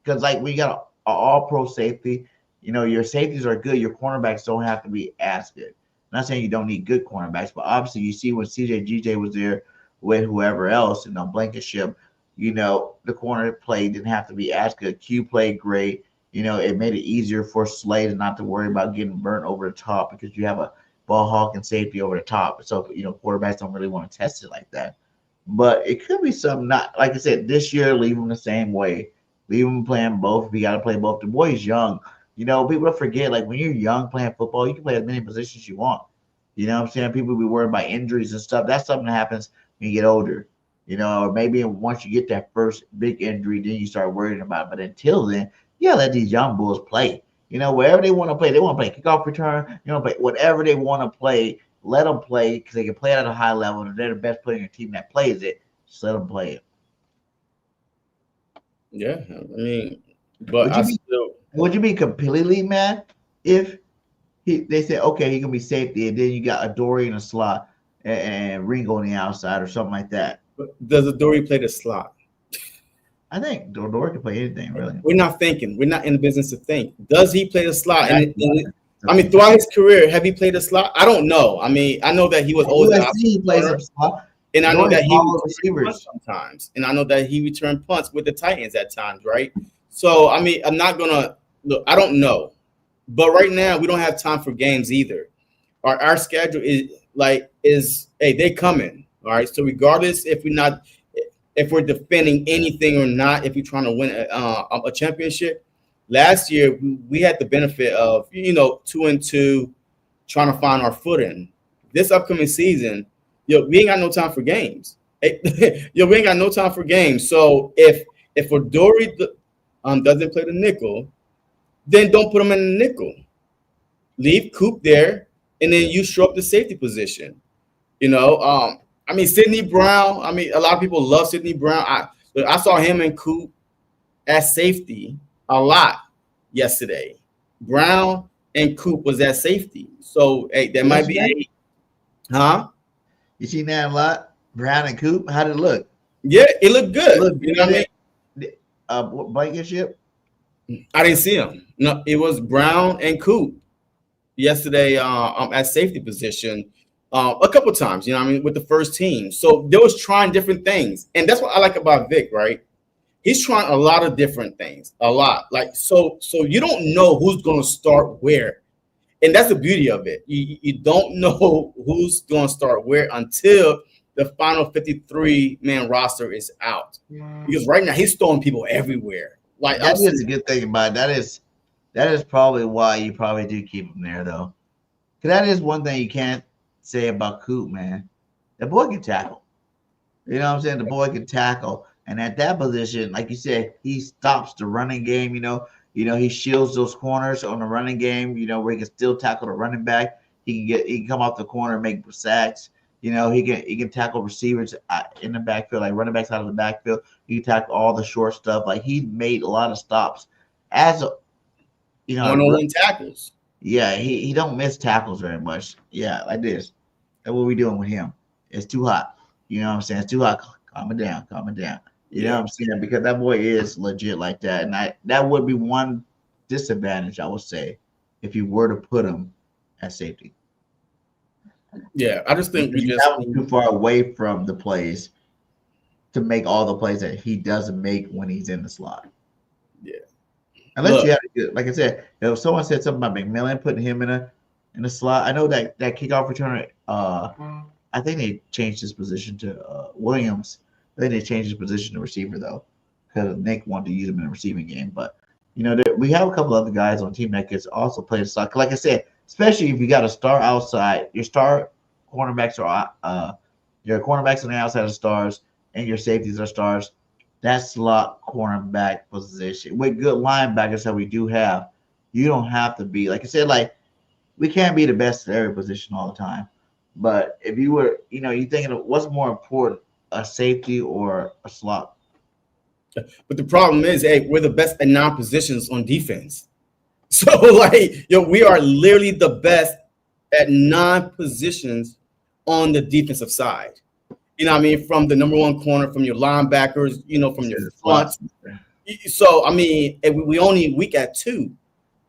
because like we got an all-pro safety, your safeties are good. Your cornerbacks don't have to be as good. I'm not saying you don't need good cornerbacks, but obviously you see when GJ was there with whoever else in Blankenship, the corner play didn't have to be as good. Q played great. It made it easier for Slay to not to worry about getting burnt over the top because you have a ball hawk and safety over the top. So, quarterbacks don't really want to test it like that. But it could be something not, like I said, this year, leave him the same way. Leave him playing both if you got to play both. The boy's young. People forget, like, when you're young playing football, you can play as many positions you want. You know what I'm saying? People be worried about injuries and stuff. That's something that happens when you get older. Or maybe once you get that first big injury, then you start worrying about it. But until then, let these young bulls play. Wherever they want to play. They want to play kickoff return, play whatever they want to play. Let them play because they can play at a high level. And they're the best player in your team that plays it. Just let them play it. Yeah, I mean, but would you be completely mad if they said, okay, he can be safety, and then you got Adoree in the slot and Ringo on the outside or something like that? But does Adoree play the slot? I think Adoree can play anything, really. We're not thinking. We're not in the business to think. Does he play the slot? Throughout his career, have he played the slot? I don't know. I mean, I know that he was always he plays the slot. And I know that he returned punts sometimes. And I know that he returned punts with the Titans at times, right? So, I mean, I'm not going to – look, I don't know. But right now, we don't have time for games either. Our schedule is they coming, all right? So regardless if we're defending anything or not, if you're trying to win a championship, last year we had the benefit of, 2-2, trying to find our footing. This upcoming season – we ain't got no time for games. We ain't got no time for games. So if Adoree doesn't play the nickel, then don't put him in the nickel. Leave Coop there, and then you show up the safety position. I mean, Sidney Brown. I mean, a lot of people love Sidney Brown. I saw him and Coop at safety a lot yesterday. Brown and Coop was at safety. So there might be You seen that a lot? Brown and Coop? How did it look? Yeah, it looked good. You know what I mean? Blankenship? I didn't see him. No, it was Brown and Coop yesterday at safety position a couple times, with the first team. So they was trying different things. And that's what I like about Vic, right? He's trying a lot of different things, a lot. Like, so you don't know who's going to start where. And that's the beauty of it. You don't know who's going to start where until the final 53-man roster is out. Because right now he's throwing people everywhere. Like that is a good thing about it. That is probably why you probably do keep him there, though. Because that is one thing you can't say about Coop, man. The boy can tackle. You know what I'm saying? The boy can tackle. And at that position, like you said, he stops the running game, he shields those corners on the running game, where he can still tackle the running back. He can come off the corner and make sacks. He can tackle receivers in the backfield, like running backs out of the backfield. He can tackle all the short stuff. Like he made a lot of stops as one-on-one tackles. Yeah, he don't miss tackles very much. Yeah, like this. That's what we doing with him. It's too hot. You know what I'm saying? It's too hot. Calm it down. You know what I'm saying? Because that boy is legit like that. And that would be one disadvantage, I would say, if you were to put him at safety. Yeah, I just think we just too far away from the plays to make all the plays that he doesn't make when he's in the slot. Yeah. Unless you have to do, like I said, if someone said something about McMillan putting him in the slot, I know that kickoff returner, I think they changed his position to Williams. I think they changed his position to receiver, though, because Nick wanted to use him in the receiving game. But, we have a couple other guys on the team that could also play the slot. Like I said, especially if you got a star outside, your star cornerbacks are your cornerbacks on the outside are stars, and your safeties are stars. that slot cornerback position with good linebackers that we do have. You don't have to be, like I said, like we can't be the best at every position all the time. But if you were, you thinking of what's more important, a safety or a slot? But the problem is, hey, we're the best at non-positions on defense. So, like, we are literally the best at non-positions on the defensive side. You know what I mean? From the number one corner, from your linebackers, from your front. So, I mean, we only weak at 2.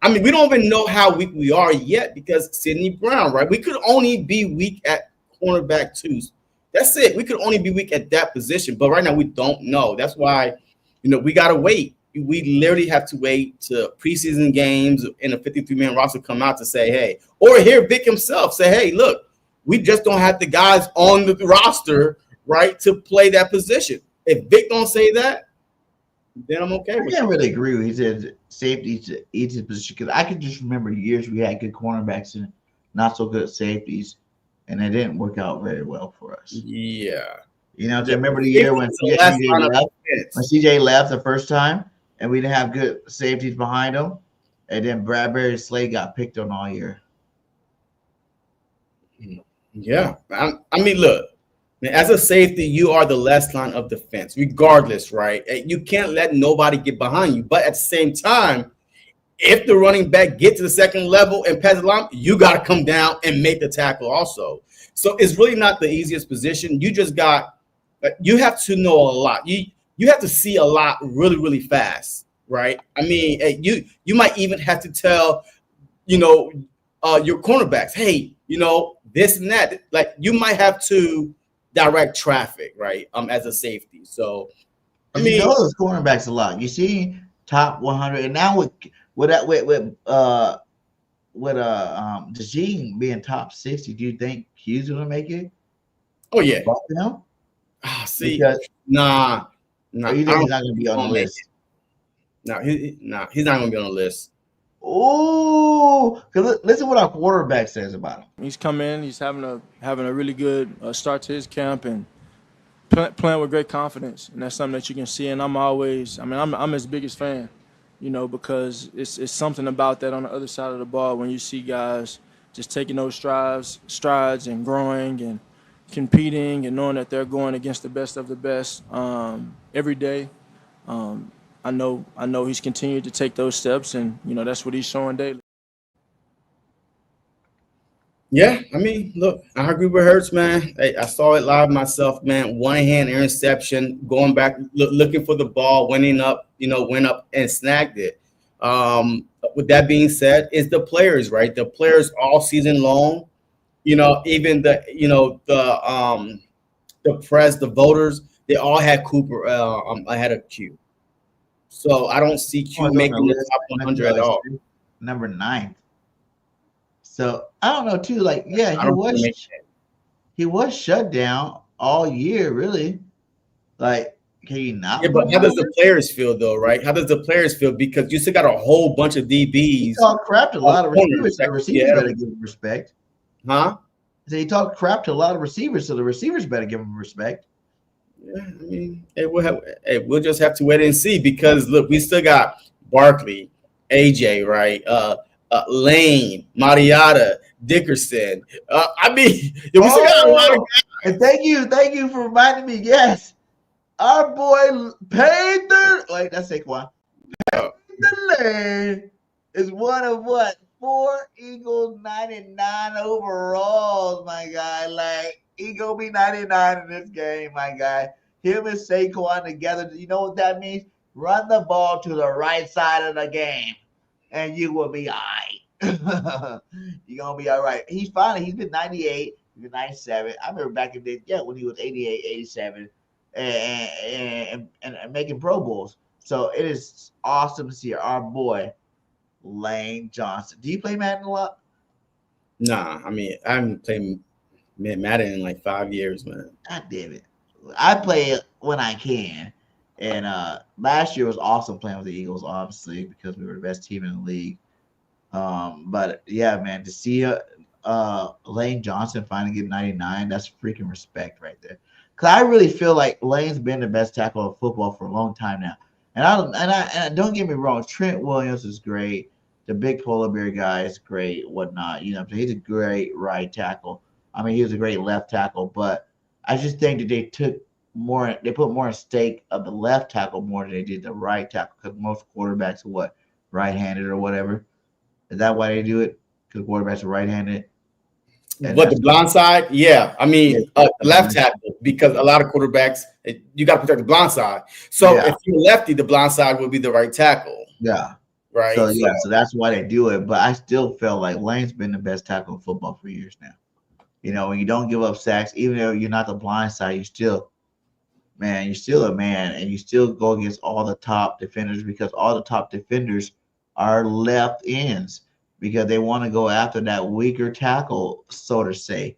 I mean, we don't even know how weak we are yet because Sidney Brown, right? We could only be weak at cornerback 2s. That's it. We could only be weak at that position. But right now, we don't know. That's why, we got to wait. We literally have to wait to preseason games and a 53-man roster come out to say, hey, or hear Vic himself say, hey, look, we just don't have the guys on the roster, right, to play that position. If Vic don't say that, then I'm okay with it. I can't really agree with. He said safety to each position because I can just remember years we had good cornerbacks and not so good safeties, and it didn't work out very well for us. Yeah. I remember the year when CJ left the first time, and we didn't have good safeties behind him, and then Bradbury Slade got picked on all year. Yeah. I mean, look, as a safety, you are the last line of defense, regardless, right? You can't let nobody get behind you. But at the same time, if the running back gets to the second level and pass the line, you got to come down and make the tackle also. So it's really not the easiest position. You just you have to know a lot. You have to see a lot really, really fast, right? I mean, you might even have to tell, your cornerbacks, hey, this and that. Like you might have to direct traffic, right? As a safety. So I mean, those cornerbacks a lot. You see top 100, and now with Degene being top 60, do you think Hughes gonna make it? Oh yeah. See, nah. Or you think he's not gonna be on the list? No, he's not gonna be on the list. Oh, listen what our quarterback says about him. He's come in. He's having a really good start to his camp and playing with great confidence, and that's something that you can see. And I'm his biggest fan, because it's something about that on the other side of the ball when you see guys just taking those strides and growing and competing and knowing that they're going against the best of the best every day. I know he's continued to take those steps, and that's what he's showing daily. Yeah, I mean, look, I agree with Hurts, man. I saw it live myself, man. One-hand interception, going back, looking for the ball, went up and snagged it. With that being said, it's the players, right? The players all season long, even the press, the voters, they all had Cooper ahead of Q. So I don't see Q making the top 100 at all. Number 9. So I don't know too. Like, yeah, he was shut down all year, really. Like, can you not? Yeah, but how does the players feel though, right? How does the players feel? Because you still got a whole bunch of DBs. He talked crap to a lot of receivers. The receivers better give him respect. Huh? So he talked crap to a lot of receivers, so the receivers better give him respect. Yeah, I mean, we'll just have to wait and see because look, we still got Barkley, AJ, right? Lane, Mariota, Dickerson. I mean, we still got a lot of guys. And thank you for reminding me. Yes, our boy Payton. Wait, that's Saquon. Payton Lane is one of 4 Eagles 99 overalls, my guy. Like, he gonna be 99 in this game, my guy. Him and Saquon together. You know what that means? Run the ball to the right side of the game, and you will be all right. You're gonna be all right. He's been 98, he's been 97. I remember back in the day, when he was 88, 87, and making Pro Bowls. So it is awesome to see our boy Lane Johnson. Do you play Madden a lot? Nah, I mean, I haven't played Madden in like 5 years, man. God damn it. I play it when I can. And last year was awesome playing with the Eagles, obviously, because we were the best team in the league. But yeah, man, to see Lane Johnson finally get 99, that's freaking respect right there. Because I really feel like Lane's been the best tackle of football for a long time now. And don't get me wrong, Trent Williams is great. The big polar bear guy is great, whatnot. You know, he's a great right tackle. I mean, he was a great left tackle, but I just think that they put more at stake of the left tackle more than they did the right tackle, because most quarterbacks are right-handed or whatever. Is that why they do it? Because quarterbacks are right-handed. What, the blind side? Yeah, I mean, left tackle, because a lot of quarterbacks, you got to protect the blind side. So if you're lefty, the blind side would be the right tackle. Yeah. Right. So that's why they do it. But I still feel like Lane's been the best tackle in football for years now. You know, when you don't give up sacks, even though you're not the blind side, you're still a man, and you still go against all the top defenders, because all the top defenders are left ends, because they want to go after that weaker tackle, so to say,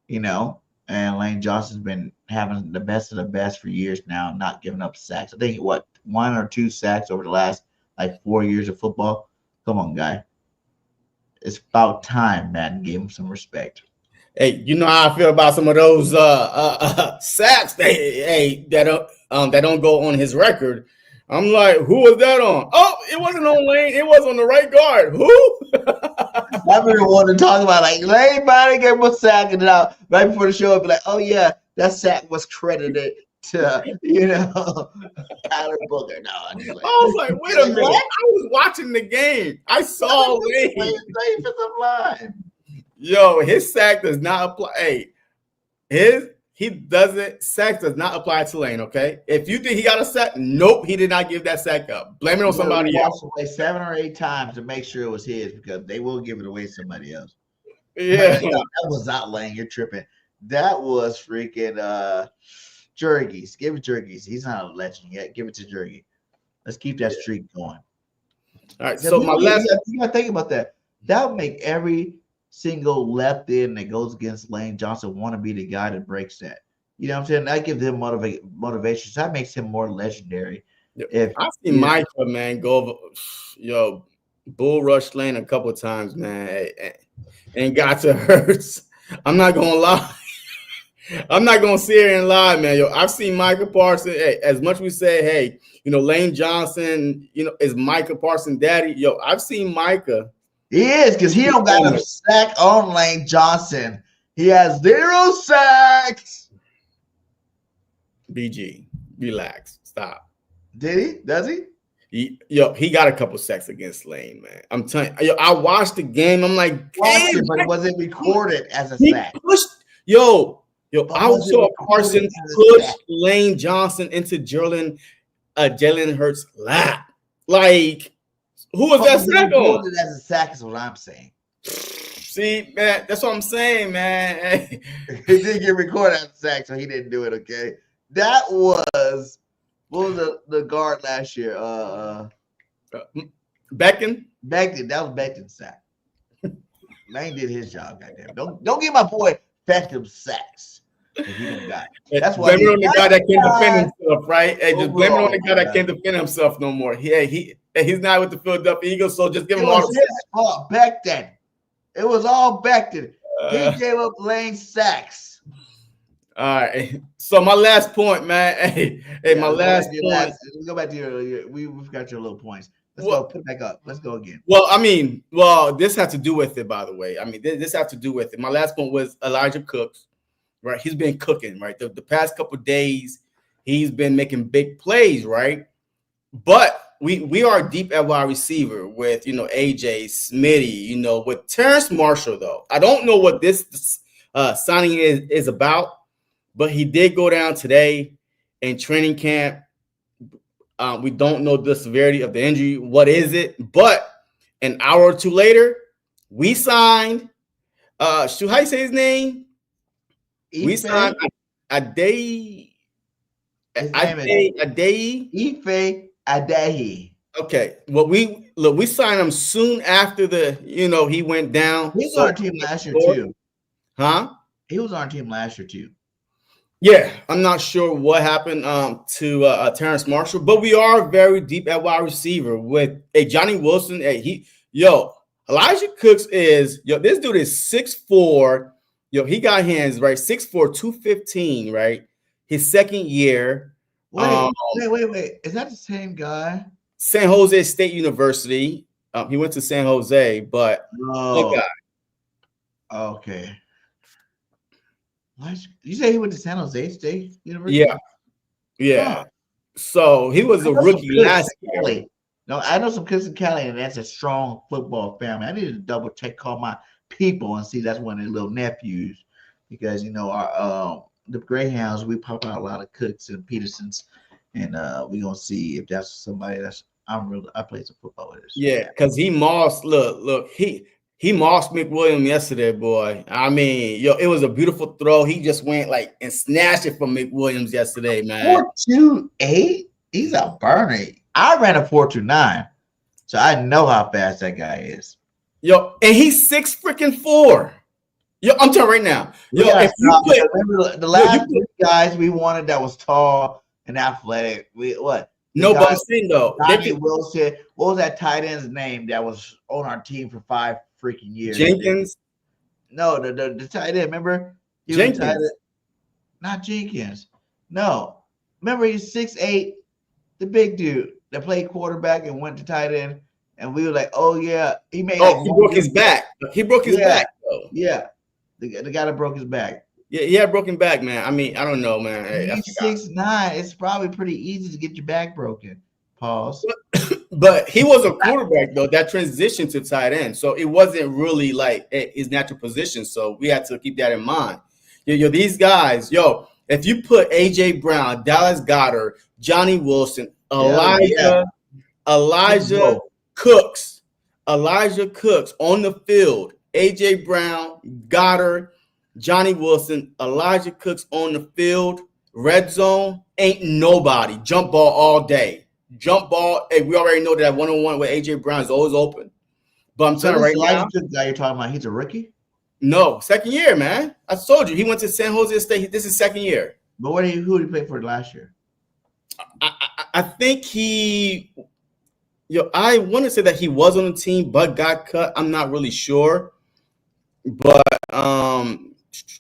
you know. And Lane Johnson's been having the best of the best for years now, not giving up sacks. I think 1 or 2 sacks over the last 4 years of football. Come on, guy. It's about time, man. Give him some respect. Hey, you know how I feel about some of those sacks that don't go on his record. I'm like, who was that on? Oh, it wasn't on Lane. It was on the right guard. Who? I've been wanting to talk about Lane Body gave him a sack, and then right before the show, I'd be like, oh yeah, that sack was credited to Tyler Booker. No, I was like, wait a minute. What? I was watching the game. I saw Lane. Yo, his sack does not apply. Hey, sack does not apply to Lane, okay? If you think he got a sack, nope, he did not give that sack up. Blame it on somebody else. Play 7 or 8 times to make sure it was his, because they will give it away to somebody else. Yeah. That was not Lane. You're tripping. That was freaking Jurgis. Give it Jurgis. He's not a legend yet. Give it to Jurgis. Let's keep that streak going. All right, so you got to think about that. That would make every single left end that goes against Lane Johnson want to be the guy that breaks that. You know what I'm saying? That gives him motivation. So that makes him more legendary. I've seen Micah, man, go over, bull rush Lane a couple of times, man, and got to Hurts. I'm not gonna lie. I'm not gonna sit here and lie, man. I've seen Micah Parsons. Hey, as much we say, hey, Lane Johnson, is Micah Parsons' daddy. I've seen Micah. He is, because he don't got no sack on Lane Johnson. He has 0 sacks. BG, relax, stop. Did he? Does he? He got a couple sacks against Lane, man. I'm telling you, I watched the game. I'm like, damn, but it wasn't recorded as a sack. I saw Parsons push Lane Johnson into Jalen Hurts' lap. Like, who was that sack on? As a sack is what I'm saying. See, man, that's what I'm saying, man. He didn't get recorded as a sack, so he didn't do it. Okay, that was what was the guard last year? Becton. That was Becton's sack. Lane did his job, goddamn. Don't give my boy Beckham sacks. He don't got it. That's why blame it on the guy that can't defend himself, right? Hey, just blame it on the guy that can't defend himself no more. He's not with the Philadelphia Eagles, so just give him all the fault back then. It was all Becton. He gave up Lane sacks. All right. So my last point, man. My last point. Let's go back to your. We've got your little points. Let's go. Put it back up. Let's go again. This has to do with it, by the way. I mean, this has to do with it. My last point was Elijah Cooks, right? He's been cooking, right? The past couple of days, he's been making big plays, right? But we are deep at wide receiver with, AJ, Smitty, with Terrence Marshall, though. I don't know what this signing is about, but he did go down today in training camp. We don't know the severity of the injury. What is it? But an hour or two later, we signed, how you say his name? We signed Adeyi. Ife Adeyi. Okay. Well, we signed him soon after he went down. He was on our team last year too. Huh? He was on our team last year too. Yeah, I'm not sure what happened to Terrence Marshall, but we are very deep at wide receiver with Johnny Wilson. Elijah Cooks is this dude is 6'4". He got hands right, 6'4", 215, right? his second year. Wait. Is that the same guy? San Jose State University. He went to San Jose, but good guy. Okay. You say he went to San Jose State University? Yeah. Huh. So he was a rookie last year. No, I know some kids in Cali, and that's a strong football family. I need to double check, call my people, and see that's one of their little nephews, because our the Greyhounds, we pop out a lot of Cooks and Petersons, and we gonna see if that's somebody I play some football with. Yeah, because he mossed. Look, he mossed McWilliams yesterday, boy. I mean, it was a beautiful throw. He just went and snatched it from McWilliams yesterday, man. 4.28. He's a burner. I ran a 4.29, so I know how fast that guy is. And he's 6'4". I'm telling you right now. Remember the last two guys we wanted that was tall and athletic. No, but I'm saying though, Wilson. What was that tight end's name that was on our team for 5 freaking years? Jenkins. No, the tight end. Remember? Jenkins. Not Jenkins. No. Remember, he's 6'8", the big dude that played quarterback and went to tight end, and we were like, "Oh yeah, he made." He broke his back. He broke his back. Though. Yeah, the guy that broke his back. Yeah, he had broken back, man. I mean, I don't know, man. He's 6'9". It's probably pretty easy to get your back broken. Pause. But he was a quarterback though that transitioned to tight end, so it wasn't really his natural position. So we had to keep that in mind. These guys, if you put AJ Brown, Dallas Goedert, Johnny Wilson, Elijah Cooks on the field, AJ Brown, Goddard, Johnny Wilson, Elijah Cooks on the field, red zone, ain't nobody. Jump ball all day. Jump ball. Hey, we already know that one-on-one with AJ Brown is always open. But I'm telling you right now, the guy you're talking about, he's a rookie? No, second year, man. I told you he went to San Jose State. This is second year. But who did he play for last year? I think I want to say that he was on the team but got cut. I'm not really sure. But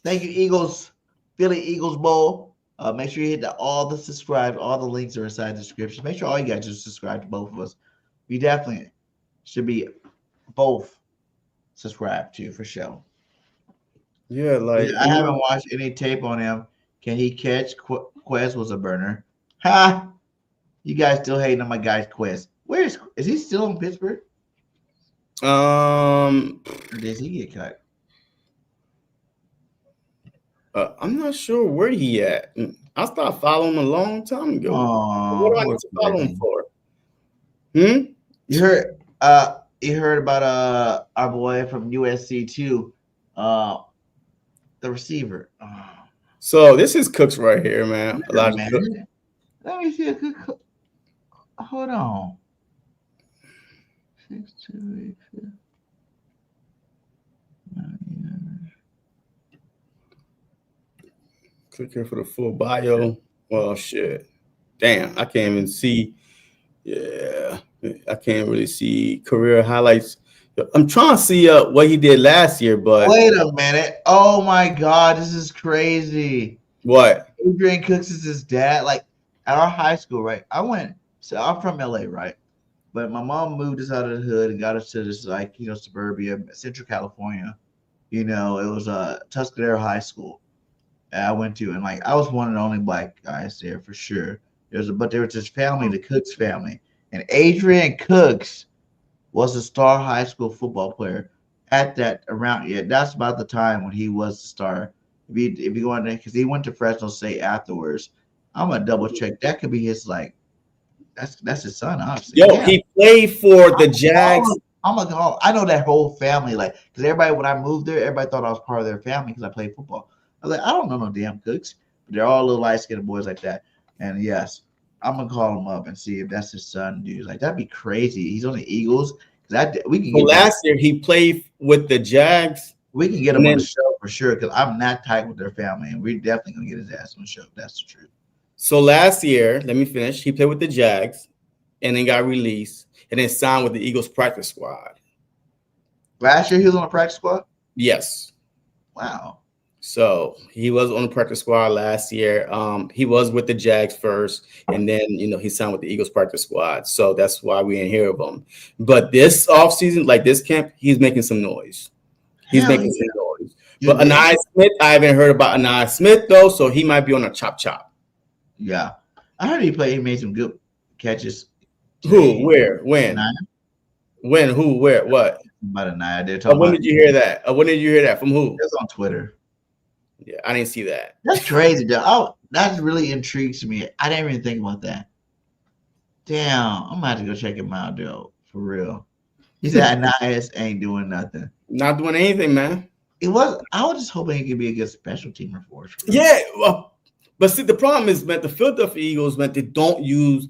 thank you, Eagles, Philly Eagles Bowl. Make sure you hit all the subscribe. All the links are inside the description. Make sure all you guys just subscribe to both of us. We definitely should be both subscribed to for sure. Yeah, I haven't watched any tape on him. Can he catch? Quez was a burner. Ha! You guys still hating on my guy's Quez. Is he still in Pittsburgh? Or does he get cut? I'm not sure where he at. I started following him a long time ago. What do I need to follow him for? You heard about our boy from USC too, the receiver. So this is Cooks right here, man. Let me see a good cook. Hold on. 6, 2, 8, 5. Click here for the full bio. Well, shit. Damn, I can't even see. Yeah, I can't really see career highlights. I'm trying to see what he did last year, but wait a minute. Oh my God, this is crazy. What? Adrian Cooks is his dad. At our high school, right? I'm from LA, right? But my mom moved us out of the hood and got us to this suburbia, Central California. It was Tuscadero High School. I went to, and I was one of the only black guys there for sure. There was this family, the Cooks family, and Adrian Cooks was a star high school football player that's about the time when he was the star. If you go in there, because he went to Fresno State afterwards, I'm gonna double check. That could be his that's his son, obviously. He played for the Jags. I know that whole family, because everybody when I moved there, everybody thought I was part of their family because I played football. I was I don't know no damn Cooks, but they're all little light-skinned boys like that. And yes, I'm gonna call him up and see if that's his son, dude. That'd be crazy. He's on the Eagles. Last year he played with the Jags. We can get him on the show for sure because I'm not tight with their family, and we're definitely gonna get his ass on the show. That's the truth. So last year, let me finish. He played with the Jags, and then got released, and then signed with the Eagles practice squad. Last year he was on the practice squad. Yes. Wow. So he was on the practice squad last year. He was with the Jags first, and then he signed with the Eagles practice squad. So that's why we didn't hear of him. But this offseason, like this camp, he's making some noise. He's making some noise. But Anai Smith, I haven't heard about Anai Smith though, so he might be on a chop. Yeah, I heard he made some good catches. Who? Where? When? When? Who? Where? What? About Anai. They're talking when did you hear that? When did you hear that? From who? It was on Twitter. Yeah, I didn't see that. That's crazy, though. Oh, that really intrigues me. I didn't even think about that. Damn, I'm gonna have to go check him out, though. For real. He said Anais ain't doing nothing. Not doing anything, man. I was just hoping he could be a good special teamer for us. Yeah, but see, the problem is, man, the Philadelphia Eagles, man, they don't use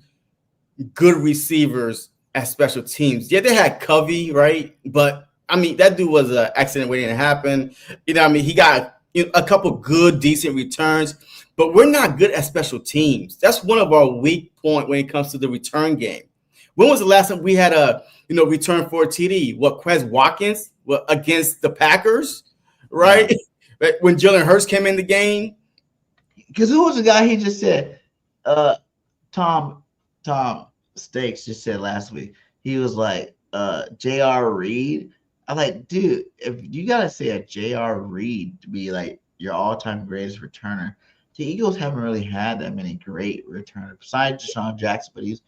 good receivers as special teams. Yeah, they had Covey, right? But I mean, that dude was an accident waiting to happen. He got a couple good, decent returns, but we're not good at special teams. That's one of our weak points when it comes to the return game. When was the last time we had a return for a TD? What, Quez Watkins against the Packers, right? Yeah. When Jalen Hurts came in the game. Because who was the guy he just said? Tom Stakes just said last week. He was like, J.R. Reed. I'm like, dude, if you gotta say a J.R. Reed to be like your all-time greatest returner, the Eagles haven't really had that many great returners besides Deshaun Jackson, but he's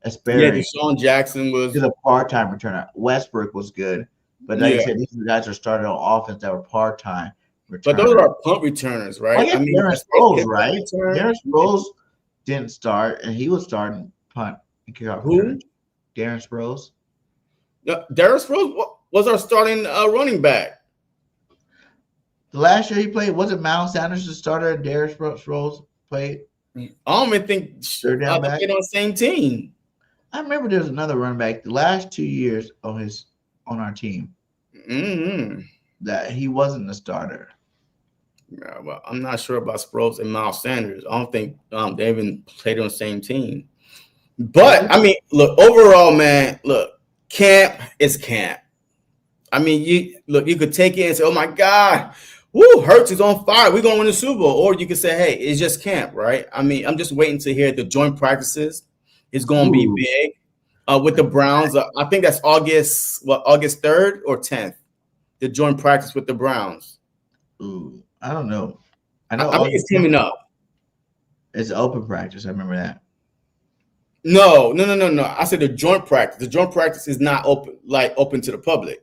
aspiring. Yeah, Deshaun Jackson was a part-time returner. Westbrook was good, but like I said, these guys are started on offense that were part-time returners. But those are punt returners, right? I mean, Darren Sproles, right? Darren Sproles didn't start, and he was starting punt and kickoff. Who? Darren Sproles. Darren Sproles was our starting running back. The last year he played, wasn't Miles Sanders the starter and Darren Sproles played? I don't even think they played on the same team. I remember there was another running back the last 2 years on our team. Mm-hmm. That he wasn't the starter. Yeah, well, I'm not sure about Sproles and Miles Sanders. I don't think they even played on the same team. But I mean, look, overall, man, look, camp is camp. I mean, you could take it and say, "Oh my God, woo, Hurts is on fire. We're gonna win the Super Bowl," or you could say, "Hey, it's just camp, right?" I mean, I'm just waiting to hear the joint practices. It's gonna be big with the Browns. I think that's August 3rd or 10th. The joint practice with the Browns. Ooh, I don't know. I think it's coming up. It's open practice. I remember that. No. I said the joint practice. The joint practice is not open to the public.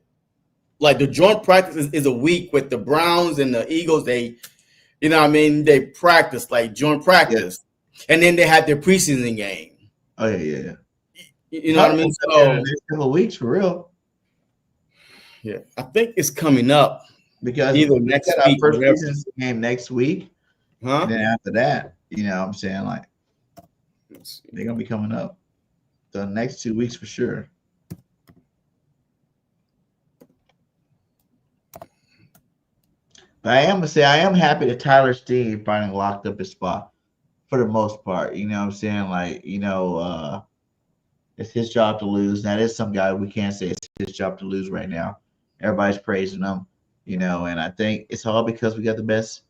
Like the joint practice is a week with the Browns and the Eagles. They, they practice like joint practice, and then they have their preseason game. Oh yeah. You know what I mean? So next couple of weeks for real. Yeah, I think it's coming up because either next week our first preseason game next week. Huh? And then after that, what I'm saying, like they're gonna be coming up the next 2 weeks for sure. But I am happy that Tyler Steen finally locked up his spot for the most part. You know what I'm saying? Like, it's his job to lose. That is some guy we can't say it's his job to lose right now. Everybody's praising him, and I think it's all because we got the best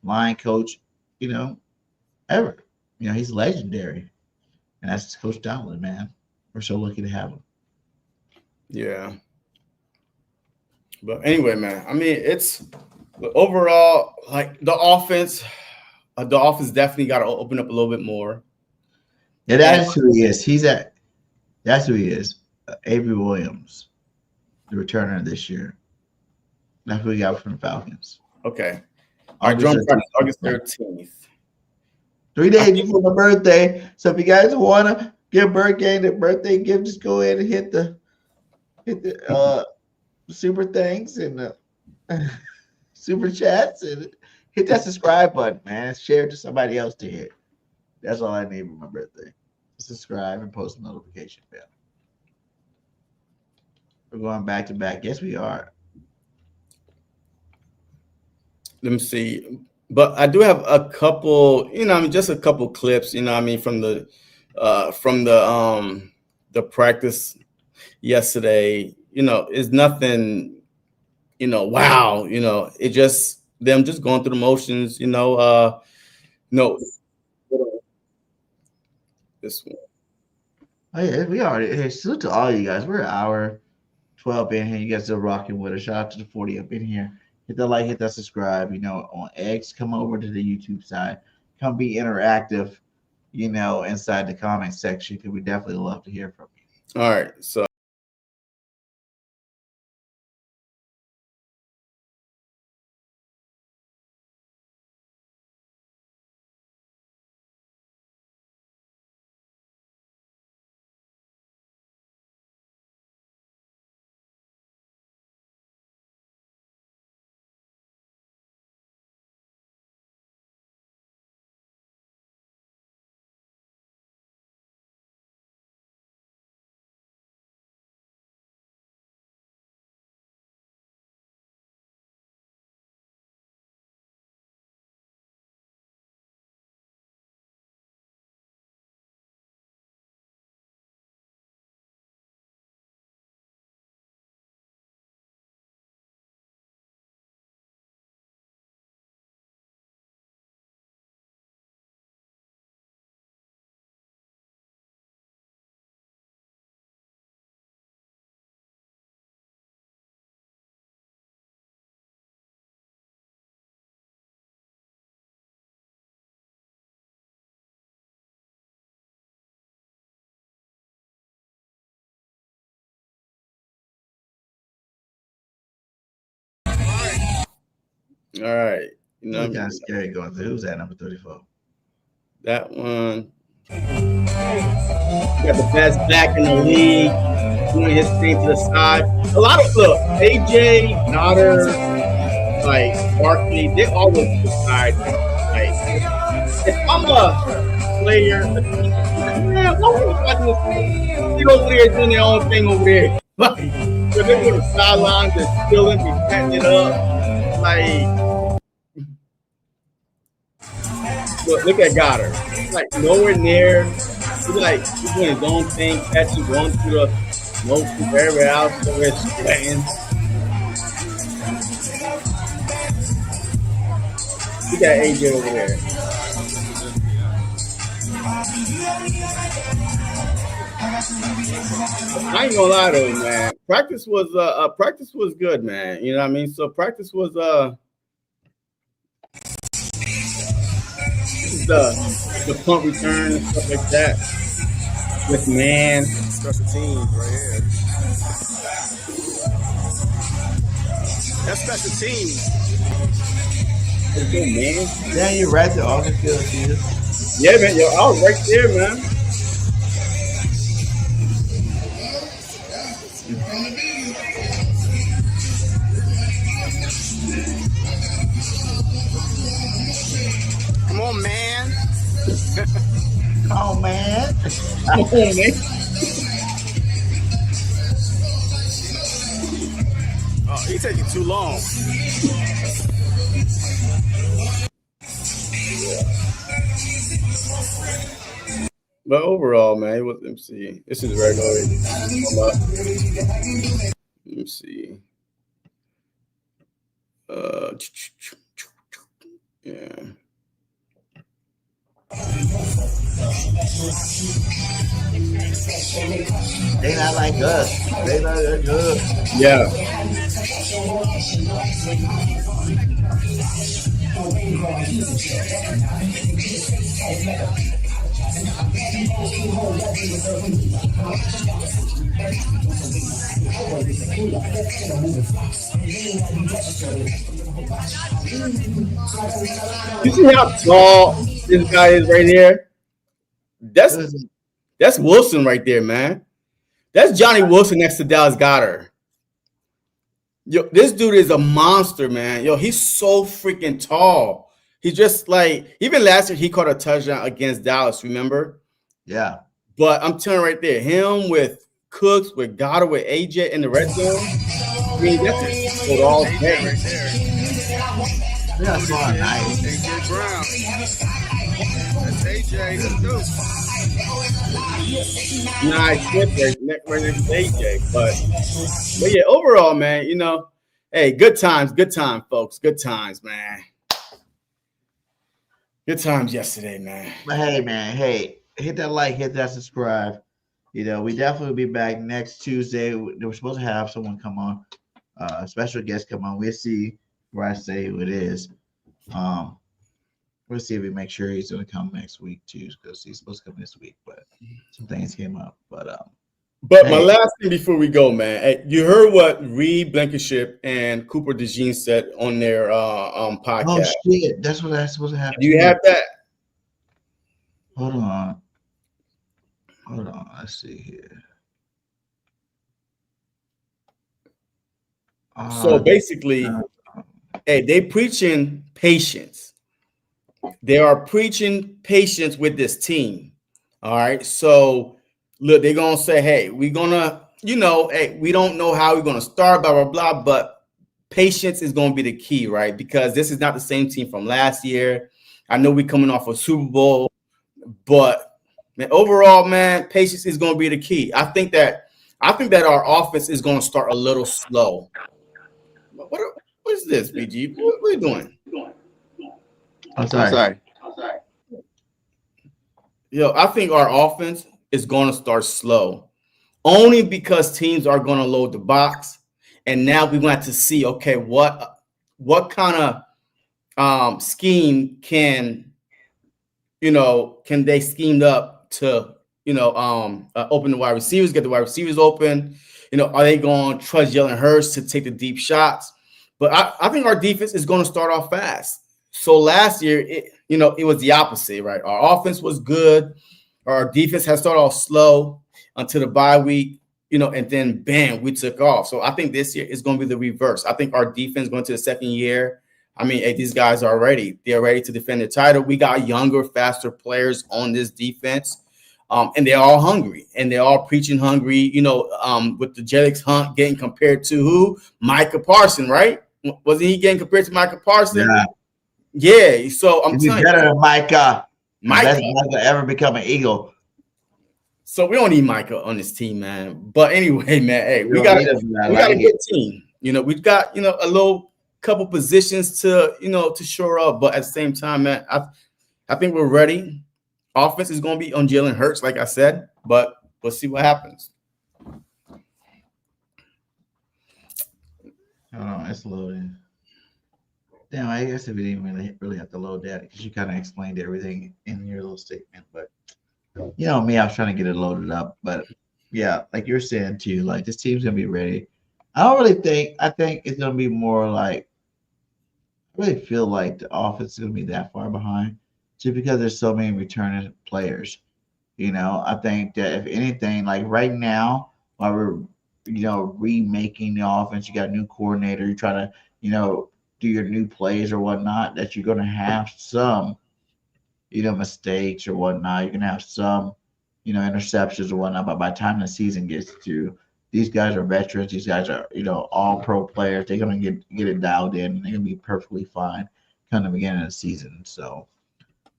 line coach, ever. He's legendary. And that's Coach Donald, man. We're so lucky to have him. Yeah. But anyway, man, I mean, it's overall like the offense definitely got to open up a little bit more. Yeah, that's who he is. That's who he is. Avery Williams, the returner this year. That's who we got from the Falcons. Okay. Our drum practice August 13th. 3 days before my birthday. So if you guys want to give Birdgang the birthday gift, just go ahead and hit the super thanks and the super chats and hit that subscribe button, man. Share it to somebody else to hear. That's all I need for my birthday. Subscribe and post a notification bell. We're going back to back. Yes, we are. Let me see. But I do have a couple, just a couple clips, from the practice yesterday. It's nothing, wow, it just them just going through the motions, no. This one. Oh yeah, we already. Hey, salute to all you guys. We're an hour 12 in here. You guys still rocking with us. Shout out to the 40 up in here. Hit that like, hit that subscribe. On X, come over to the YouTube side. Come be interactive. Inside the comment section, because we definitely love to hear from you. All right, so. All right. Kind of scary going through. Who's that number 34? That one. Got the best back in the league. Doing his thing to the side. A lot of AJ, Notter, Barkley, they always to the side. If I'm a player, man, what are you watching this? They over there doing their own thing over there. So they're doing the sidelines and stealing, be patting it up. Look at Goddard. He's nowhere near. He's doing his own thing, catching going through the motion, wherever else, where it's playing. Look at AJ over there. I ain't gonna lie though, man. Practice was good, man. You know what I mean? So practice was the punt return and stuff like that. With man. Special teams right here. That's special teams. It's good, man. Yeah, you're right there on the field, Jesus. Yeah, man. Yo, I was right there, man. Come on, man. Oh, man. Come on, man. Oh, he's taking too long. But overall, man, let me see. This is regular. Let me see. Yeah. They not like us. They not like us. Yeah. You see how tall this guy is right here? That's Wilson right there, man. That's Johnny Wilson next to Dallas Goedert. Yo, this dude is a monster, man. Yo, he's so freaking tall. He's just even last year he caught a touchdown against Dallas, remember? Yeah. But I'm telling you right there, him with Cooks, with Goddard, with AJ in the red zone. I mean, that's just all day. Right there. Yeah, that's all nice. AJ Brown. That's AJ. Nice flip right next to AJ. But yeah, overall, man, Hey, good times, folks. Good times, man. Good times yesterday, man. But hey, man, hey, hit that like, hit that subscribe. You know, we definitely will be back next Tuesday. We're supposed to have someone come on, a special guest come on. We'll see where I say who it is. We'll see if we make sure he's going to come next week too, because he's supposed to come this week, but some things came up. But my last thing before we go, man, hey, you heard what Reed Blankenship and Cooper DeJean said on their podcast. Oh shit, that's what I was supposed to have. Do you have that? Hold on. Let's see here. So basically, hey, they preaching patience. They are preaching patience with this team. All right. So look, they're gonna say, hey, we're gonna, hey, we don't know how we're gonna start, blah, blah, blah, but patience is gonna be the key, right? Because this is not the same team from last year. I know we're coming off a Super Bowl, but man, overall, man, patience is gonna be the key. I think that our offense is gonna start a little slow. What is this, BG? What are you doing? I'm sorry. Yo, I think our offense is going to start slow, only because teams are going to load the box, and now we want to see, okay, what kind of scheme can they scheme up to open the wide receivers, get the wide receivers open. Are they going to trust Jalen Hurts to take the deep shots? But I think our defense is going to start off fast. So last year, it was the opposite, right? Our offense was good. Our defense has started off slow until the bye week, and then bam, we took off. So I think this year is going to be the reverse. I think our defense going to the second year. I mean, hey, these guys are ready. They're ready to defend the title. We got younger, faster players on this defense. And they're all hungry, and they're all preaching hungry, with the Jelix Hunt getting compared to who? Micah Parsons, right? Wasn't he getting compared to Micah Parsons? Yeah. So I'm telling you, better than Micah. Best Micah ever become an Eagle. So we don't need Micah on this team, man. But anyway, man, hey, we got a good team. We've got a little couple positions to shore up, but at the same time, man, I think we're ready. Offense is going to be on Jalen Hurts, like I said, but we'll see what happens. Oh, it's loading. Damn, I guess if we didn't really have to load that, because you kind of explained everything in your little statement. But me, I was trying to get it loaded up. But yeah, like you're saying too, like this team's gonna be ready. I think it's gonna be more like, I really feel like the offense is gonna be that far behind, just because there's so many returning players. I think that if anything, like right now, while we're remaking the offense, you got a new coordinator, you're trying to do your new plays or whatnot, that you're going to have some mistakes or whatnot. You're going to have some interceptions or whatnot, but by the time the season gets to, these guys are veterans, these guys are all pro players. They're going to get it dialed in, and they're going to be perfectly fine kind of beginning of the season. So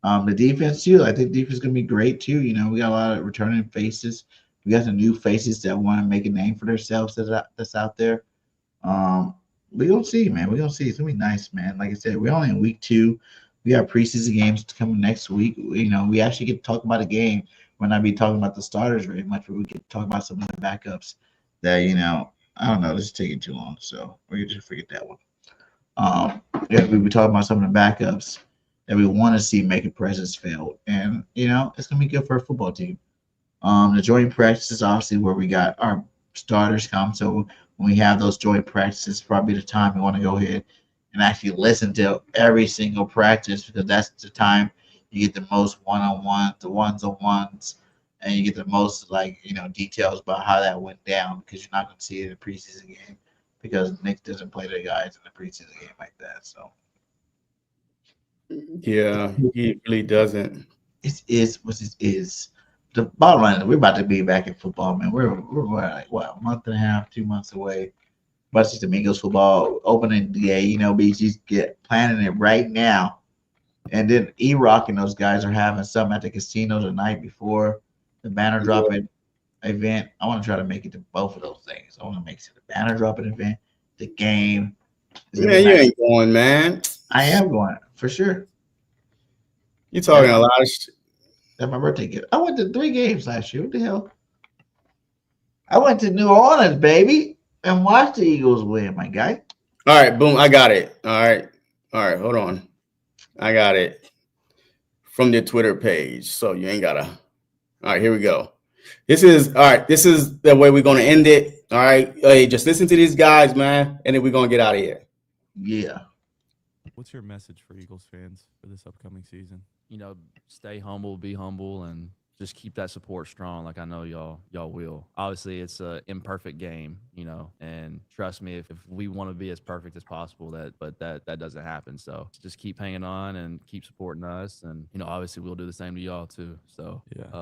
the defense too, I think defense is going to be great too. We got a lot of returning faces. We got some new faces that want to make a name for themselves that's out there. We're going to see, man. We're going to see. It's going to be nice, man. Like I said, we're only in week 2. We got preseason games coming next week. We actually get to talk about a game. We're not be talking about the starters very much, but we get to talk about some of the backups that, I don't know. This is taking too long, so we're going to just forget that one. Yeah, we be talking about some of the backups that we want to see make a presence felt. And, it's going to be good for a football team. The joint practices, obviously, where we got our starters come. So when we have those joint practices, probably the time we want to go ahead and actually listen to every single practice, because that's the time you get the most one-on-one, the ones-on-ones, and you get the most details about how that went down, because you're not going to see it in a preseason game, because Nick doesn't play the guys in the preseason game like that. So yeah, he really doesn't. It is what it is. The bottom line is we're about to be back in football, man. We're like a month and a half, 2 months away. But it's the Mingos football opening day, BG's get planning it right now. And then E-Rock and those guys are having something at the casino the night before the banner dropping event. I want to try to make it to both of those things. I want to make it the banner dropping event, the game, Man, you ain't going, man. I am going for sure. You talking a lot of shit. That's my birthday gift. I went to 3 games last year. What the hell? I went to New Orleans, baby, and watched the Eagles win, my guy. All right, boom. I got it. All right. Hold on. I got it from their Twitter page. So you ain't gotta. All right, here we go. This is the way we're gonna end it. All right. Hey, just listen to these guys, man, and then we're gonna get out of here. Yeah. What's your message for Eagles fans for this upcoming season? You know, stay humble, be humble, and just keep that support strong like I know y'all will. Obviously, it's an imperfect game, you know, and trust me, if we want to be as perfect as possible, that doesn't happen. So just keep hanging on and keep supporting us, and, you know, obviously we'll do the same to y'all too. So yeah, it's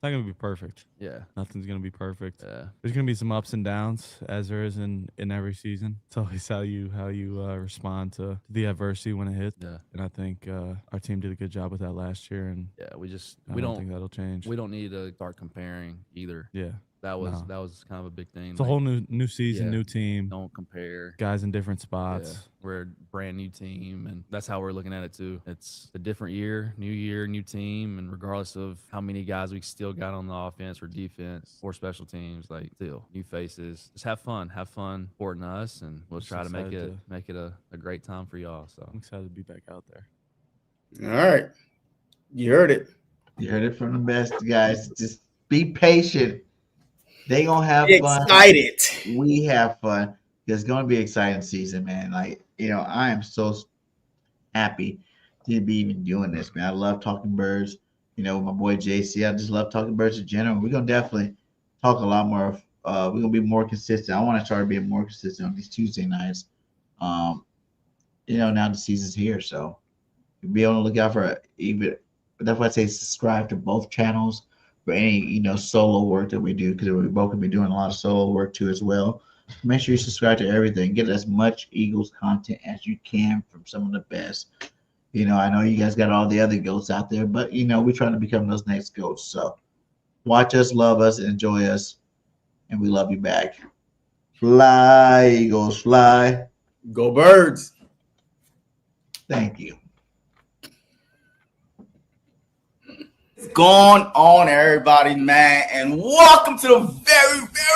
not going to be perfect. Yeah. Nothing's going to be perfect. Yeah. There's going to be some ups and downs, as there is in every season. It's always how you respond to the adversity when it hits. Yeah. And I think our team did a good job with that last year, and yeah, I don't think that'll change. We don't need to start comparing either. Yeah. That was kind of a big thing. It's a whole new season, new team. Don't compare. Guys in different spots. Yeah. We're a brand new team, and that's how we're looking at it too. It's a different year, new team, and regardless of how many guys we still got on the offense or defense or special teams, like still new faces. Just have fun supporting us, and we'll try to make it a great time for y'all. So I'm excited to be back out there. All right, you heard it. You heard it from the best, guys. Just be patient. They gonna have fun. Excited. We have fun. It's gonna be an exciting season, man. Like, you know, I am so happy to be even doing this, man. I love talking birds. You know, with my boy JC, I just love talking birds in general. We're gonna definitely talk a lot more. We're gonna be more consistent. I want to start being more consistent on these Tuesday nights. You know, now the season's here, so be on the lookout for even. That's why I say subscribe to both channels for any, you know, solo work that we do, because we're both gonna be doing a lot of solo work too as well. Make sure you subscribe to everything. Get as much Eagles content as you can from some of the best. You know, I know you guys got all the other goats out there, but, you know, we're trying to become those next goats. So watch us, love us, enjoy us, and we love you back. Fly, Eagles, fly. Go Birds. Thank you. What's going on, everybody, man? And welcome to the very, very